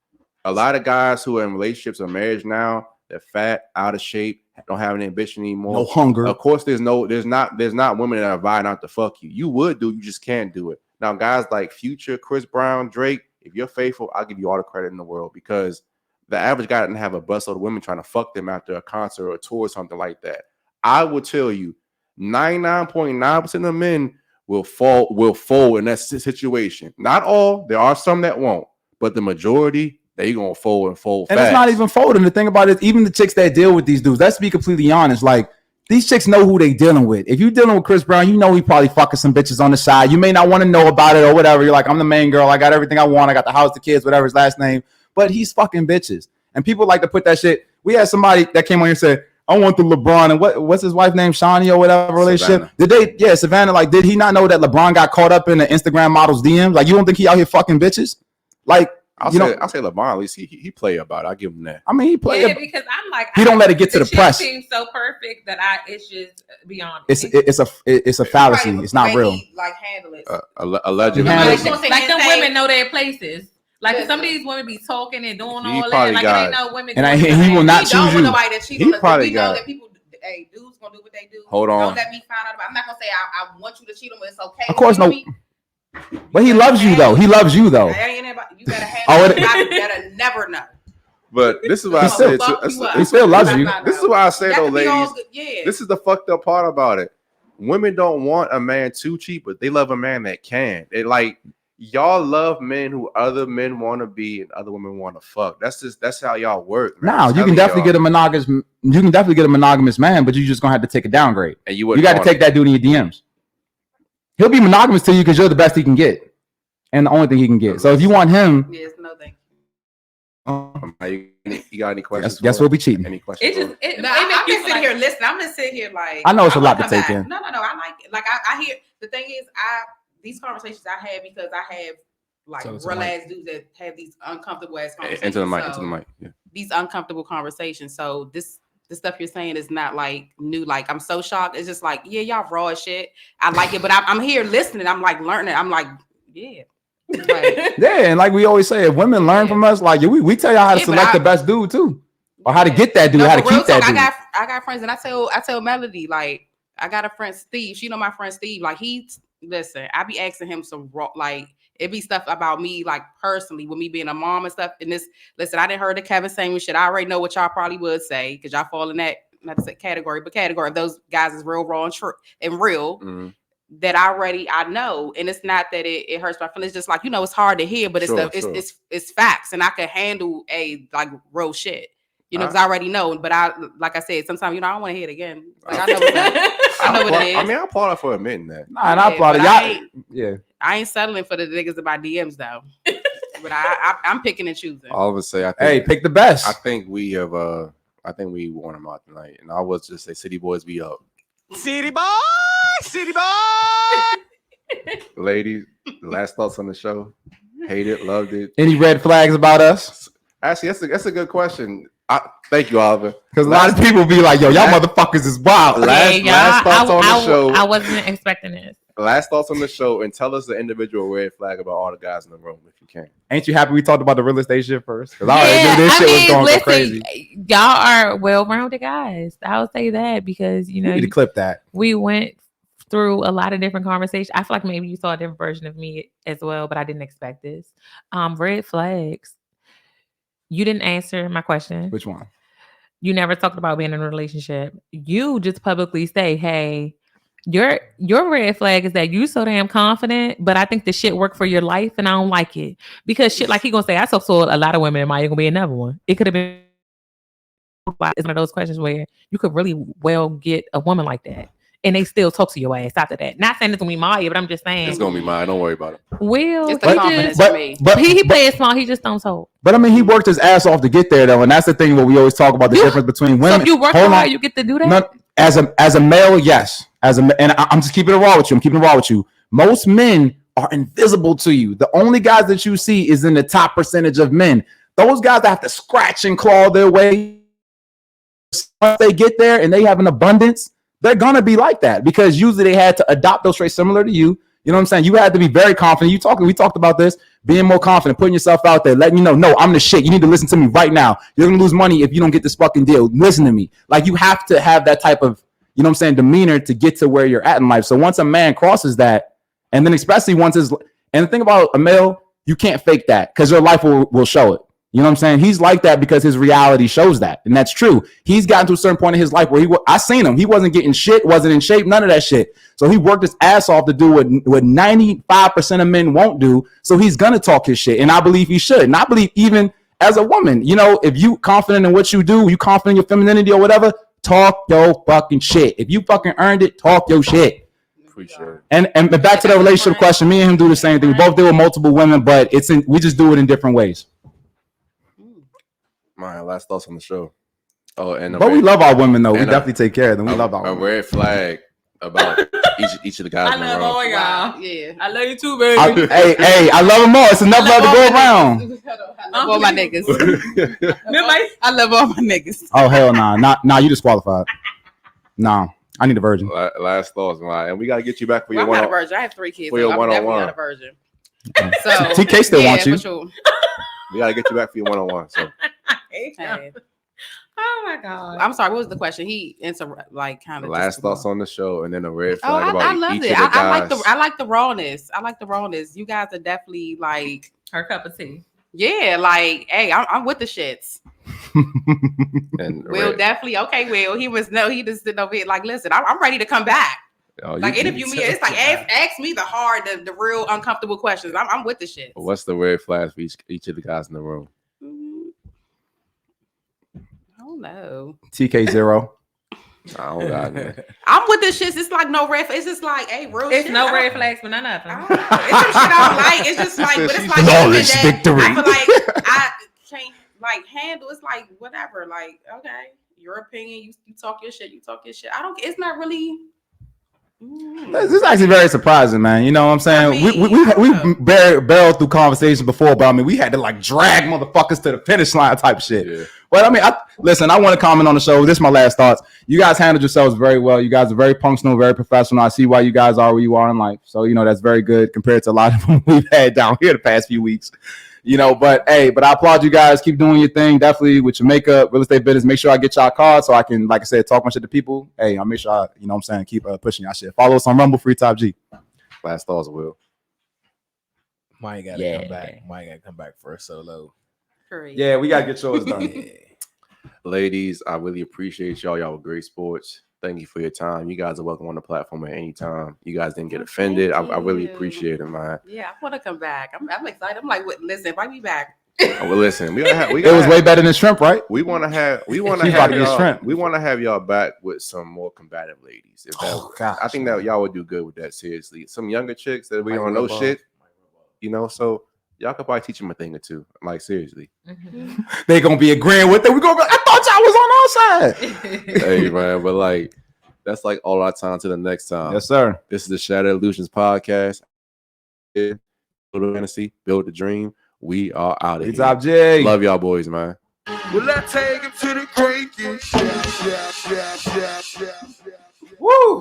[SPEAKER 1] A lot of guys who are in relationships or marriage now, they're fat, out of shape, don't have any ambition anymore.
[SPEAKER 2] No hunger.
[SPEAKER 1] Of course, there's not women that are vying out to fuck you. You would do, you just can't do it. Now, guys like Future, Chris Brown, Drake, if you're faithful, I'll give you all the credit in the world, because the average guy doesn't have a busload of women trying to fuck them after a concert or a tour or something like that. I will tell you, 99.9% of men will fall in that situation. Not all, there are some that won't, but the majority, they gonna fold and fold
[SPEAKER 2] and
[SPEAKER 1] fast.
[SPEAKER 2] It's not even folding. The thing about it, even the chicks that deal with these dudes, let's be completely honest, like these chicks know who they dealing with. If you're dealing with Chris Brown, you know he probably fucking some bitches on the side. You may not want to know about it or whatever. You're like, I'm the main girl. I got everything I want. I got the house, the kids, whatever his last name. But he's fucking bitches. And people like to put that shit. We had somebody that came on here and said, I want the LeBron. And what's his wife name? Shawnee or whatever relationship.
[SPEAKER 1] Savannah.
[SPEAKER 2] Savannah. Like, did he not know that LeBron got caught up in the Instagram model's DMs? Like, you don't think he out here fucking bitches? Like,
[SPEAKER 1] I'll say LeBron, at least he play about it. I give him that.
[SPEAKER 2] I mean, he play.
[SPEAKER 7] Yeah, because I'm like,
[SPEAKER 2] he don't let it get to the press.
[SPEAKER 7] Seems so perfect that it's just beyond.
[SPEAKER 2] It's a fallacy. It's not real.
[SPEAKER 5] Like handle it.
[SPEAKER 1] Allegedly,
[SPEAKER 7] like them women know their places. Like some of these women be talking and doing all that. Like ain't no women.
[SPEAKER 2] And he will not choose you.
[SPEAKER 5] Nobody that cheat on us. We know that people. Hey, dudes gonna do what they do.
[SPEAKER 1] Hold on.
[SPEAKER 5] Don't let me find out about. I'm not gonna say I want you to cheat on, but it's okay.
[SPEAKER 2] Of course, no. But he loves you though. He loves you though.
[SPEAKER 5] You better handle it. You better never know.
[SPEAKER 1] But this is why I said
[SPEAKER 2] he still loves you.
[SPEAKER 1] This is why I say though, ladies.
[SPEAKER 5] Yeah.
[SPEAKER 1] This is the fucked up part about it. Women don't want a man too cheap, but they love a man that can. It like y'all love men who other men want to be and other women want to fuck. That's how y'all work. Man.
[SPEAKER 2] Now you can definitely get a monogamous. You can definitely get a monogamous man, but you just gonna have to take a downgrade. And you got to take that dude in your DMs. He'll be monogamous to you because you're the best he can get, and the only thing he can get. So if you want him,
[SPEAKER 5] yes, no thank
[SPEAKER 1] you. You got any questions?
[SPEAKER 2] Guess we'll be cheating.
[SPEAKER 1] Any questions?
[SPEAKER 5] I'm just sitting here listening. I'm just sitting here like
[SPEAKER 2] I know it's a lot to take in.
[SPEAKER 5] No. I like it. Like I hear the thing is these conversations I have because I have like real ass dudes that have these uncomfortable ass conversations.
[SPEAKER 1] Into the mic. Yeah.
[SPEAKER 5] These uncomfortable conversations. So the stuff you're saying is not like new. Like I'm so shocked. It's just like y'all raw as shit. I like it, but I'm here listening. I'm like learning. I'm like yeah. Right.
[SPEAKER 2] Yeah, and like we always say, if women learn from us, like we tell y'all how to select the best dude too, or how to get that dude, how to keep that dude.
[SPEAKER 5] I got friends, and I tell Melody like I got a friend Steve. She know my friend Steve. Like listen, I be asking him some raw like. It be stuff about me, like personally, with me being a mom and stuff. And listen, I didn't heard the Kevin Samuels shit. I already know what y'all probably would say because y'all fall in that not to say category, but category of those guys is real raw and true and real. Mm-hmm. That I know, and it's not that it hurts my feelings. It's just like it's hard to hear, but it's facts, and I can handle like real shit. Because I already know. But like I said, sometimes I don't want to hear it again. Like I know what it is.
[SPEAKER 1] I mean, I applaud her for admitting that.
[SPEAKER 2] Nah, and I applaud y'all.
[SPEAKER 5] I ain't settling for the niggas in my DMs though. But I'm picking and choosing.
[SPEAKER 1] All of a sudden,
[SPEAKER 2] hey, pick the best.
[SPEAKER 1] I think we have. I think we won them out tonight, and I was just say, "City boys, be up."
[SPEAKER 6] City boy.
[SPEAKER 1] Ladies, last thoughts on the show. Hate it, loved it.
[SPEAKER 2] Any red flags about us?
[SPEAKER 1] Actually, that's a good question. Thank you, Oliver.
[SPEAKER 2] Because a lot of people be like, "Yo, y'all motherfuckers is wild."
[SPEAKER 1] Last thoughts on the show.
[SPEAKER 4] I wasn't expecting this.
[SPEAKER 1] Last thoughts on the show, and tell us the individual red flag about all the guys in the room, if you can.
[SPEAKER 2] Ain't you happy we talked about the real estate shit first? Because I already knew this shit was going crazy.
[SPEAKER 4] Y'all are well-rounded guys. I'll say that because
[SPEAKER 2] you need to clip that.
[SPEAKER 4] We went through a lot of different conversations. I feel like maybe you saw a different version of me as well, but I didn't expect this. Red flags. You didn't answer my question.
[SPEAKER 2] Which one?
[SPEAKER 4] You never talked about being in a relationship. You just publicly say, hey, your red flag is that you so damn confident, but I think the shit worked for your life and I don't like it. Because shit like he gonna say, I talked to a lot of women, am I gonna be another one? It could have been it's one of those questions where you could really well get a woman like that. And they still talk to your ass after that. Not saying it's gonna be Maya, but I'm just saying
[SPEAKER 1] it's gonna be mine. Don't worry about it.
[SPEAKER 4] Will
[SPEAKER 5] it's the confidence
[SPEAKER 4] for me. But he plays small. He just don't talk.
[SPEAKER 2] But I mean, he worked his ass off to get there, though, and that's the thing. What we always talk about the difference between women.
[SPEAKER 4] So if you work hard, you get to do that.
[SPEAKER 2] No, as a male, yes. And I'm just keeping it raw with you. I'm keeping it raw with you. Most men are invisible to you. The only guys that you see is in the top percentage of men. Those guys that have to scratch and claw their way. Once they get there and they have an abundance, they're gonna be like that because usually they had to adopt those traits similar to you. You know what I'm saying? You had to be very confident. We talked about this, being more confident, putting yourself out there, letting you know, no, I'm the shit. You need to listen to me right now. You're gonna lose money if you don't get this fucking deal. Listen to me. Like you have to have that type of, you know what I'm saying, demeanor to get to where you're at in life. So once a man crosses that, and then especially once and the thing about a male, you can't fake that because your life will show it. You know what I'm saying? He's like that because his reality shows that. And that's true. He's gotten to a certain point in his life where I seen him. He wasn't getting shit, wasn't in shape, none of that shit. So he worked his ass off to do what 95% of men won't do. So he's going to talk his shit. And I believe he should. And I believe even as a woman, if you confident in what you do, you confident in your femininity or whatever, talk your fucking shit. If you fucking earned it, talk your shit.
[SPEAKER 1] Appreciate it.
[SPEAKER 2] And back to the relationship question, me and him do the same thing. We both deal with multiple women, but we just do it in different ways.
[SPEAKER 1] My last thoughts on the show.
[SPEAKER 2] But we love our women though. We definitely take care of them. We love our women.
[SPEAKER 1] A red flag about each of the guys
[SPEAKER 7] I
[SPEAKER 1] in the
[SPEAKER 7] love
[SPEAKER 1] room.
[SPEAKER 7] all y'all.
[SPEAKER 5] Yeah.
[SPEAKER 7] I love you too, baby.
[SPEAKER 2] Hey, I love them all. It's enough love to go around.
[SPEAKER 5] I love all my niggas. I love all my niggas.
[SPEAKER 2] Oh hell nah, you disqualified. Nah, I need a virgin.
[SPEAKER 1] Last thoughts, man. And we gotta get you back for your
[SPEAKER 5] I'm not a
[SPEAKER 1] one.
[SPEAKER 5] virgin. I have 3 kids.
[SPEAKER 1] For your
[SPEAKER 5] so I'm definitely
[SPEAKER 1] one-on-one.
[SPEAKER 5] not a virgin.
[SPEAKER 2] Okay.
[SPEAKER 5] So
[SPEAKER 2] TK still wants you.
[SPEAKER 5] For sure.
[SPEAKER 1] We gotta get you back for your 1-on-1. So
[SPEAKER 5] Hey.
[SPEAKER 7] Oh my god.
[SPEAKER 5] I'm sorry. What was the question? He answered like kind of
[SPEAKER 1] last thoughts on the show, and then a red
[SPEAKER 5] Oh,
[SPEAKER 1] flag about
[SPEAKER 5] I loved
[SPEAKER 1] each
[SPEAKER 5] it.
[SPEAKER 1] of the
[SPEAKER 5] I
[SPEAKER 1] guys.
[SPEAKER 5] like the rawness. I like the rawness. You guys are definitely like,
[SPEAKER 7] Her cup of tea.
[SPEAKER 5] yeah, like, hey, I'm with the shits.
[SPEAKER 1] And
[SPEAKER 5] Will
[SPEAKER 1] red-
[SPEAKER 5] definitely okay. Will he just didn't know it. Like, listen, I'm ready to come back.
[SPEAKER 1] Oh, you-
[SPEAKER 5] Like
[SPEAKER 1] you-
[SPEAKER 5] interview me. It's like ask me the real uncomfortable questions. I'm with the shits.
[SPEAKER 1] What's the red flag for each of the guys in the room?
[SPEAKER 5] I don't know.
[SPEAKER 2] TK 0.
[SPEAKER 1] I don't got it.
[SPEAKER 5] I'm with the shits. It's like no red. It's just like, hey, real
[SPEAKER 7] It's
[SPEAKER 5] shit.
[SPEAKER 7] no
[SPEAKER 5] I
[SPEAKER 7] red
[SPEAKER 5] don't-
[SPEAKER 7] flags, but none of
[SPEAKER 5] I
[SPEAKER 7] them.
[SPEAKER 5] don't know. It's some shit I don't like. It's just like, but it's like
[SPEAKER 2] Flawless
[SPEAKER 5] something that
[SPEAKER 2] victory.
[SPEAKER 5] I feel like I can't like handle. It's like whatever. Like, okay, your opinion. You talk your shit. You talk your shit. I don't. It's not really.
[SPEAKER 2] This is actually very surprising, man. You know what I'm saying?
[SPEAKER 5] I mean,
[SPEAKER 2] we barreled through conversations before, but I mean, we had to like drag motherfuckers to the finish line type shit.
[SPEAKER 1] Yeah.
[SPEAKER 2] But I mean, listen, I want to comment on the show. This is my last thoughts. You guys handled yourselves very well. You guys are very functional, very professional. I see why you guys are where you are in life. So, you know, that's very good compared to a lot of them we've had down here the past few weeks. You know, but I applaud you guys. Keep doing your thing. Definitely with your makeup, real estate business. Make sure I get y'all cards so I can, like I said, talk my shit to people. Hey, I'll make sure I, you know what I'm saying, keep pushing y'all shit. Follow us on Rumble, Free Top G.
[SPEAKER 1] Last thoughts, Will.
[SPEAKER 3] Mike gotta come back. Mike gotta come back for a solo.
[SPEAKER 2] Yeah, we got to get yours done.
[SPEAKER 3] Yeah.
[SPEAKER 1] Ladies, I really appreciate y'all. Y'all were great sports. Thank you for your time. You guys are welcome on the platform at any time. You guys didn't get offended. I really
[SPEAKER 5] you.
[SPEAKER 1] appreciate it, man.
[SPEAKER 5] Yeah, I want to come back. I'm excited. I'm like, listen, invite me back.
[SPEAKER 1] Well, listen, we
[SPEAKER 2] It was way better than shrimp, right?
[SPEAKER 1] We want to have
[SPEAKER 2] She's about to get shrimp.
[SPEAKER 1] we want to have y'all back with some more combative ladies. If that,
[SPEAKER 2] Oh, gosh.
[SPEAKER 1] I think that y'all would do good with that. Seriously, some younger chicks that we
[SPEAKER 3] Mike
[SPEAKER 1] don't know
[SPEAKER 3] Rubal.
[SPEAKER 1] shit, you know. So y'all could probably teach them a thing or two. Like seriously,
[SPEAKER 2] They gonna be agreeing with it. We gonna go, I thought y'all was on our side.
[SPEAKER 1] hey man. But like, that's like all our time. To the next time.
[SPEAKER 2] Yes, sir.
[SPEAKER 1] This is the Shattered Illusionz Podcast. Build the fantasy, build the dream. We are out of
[SPEAKER 2] Free
[SPEAKER 1] here.
[SPEAKER 2] Top G.
[SPEAKER 1] Love y'all boys, man.
[SPEAKER 6] Will I take him to the greatest?
[SPEAKER 2] Woo!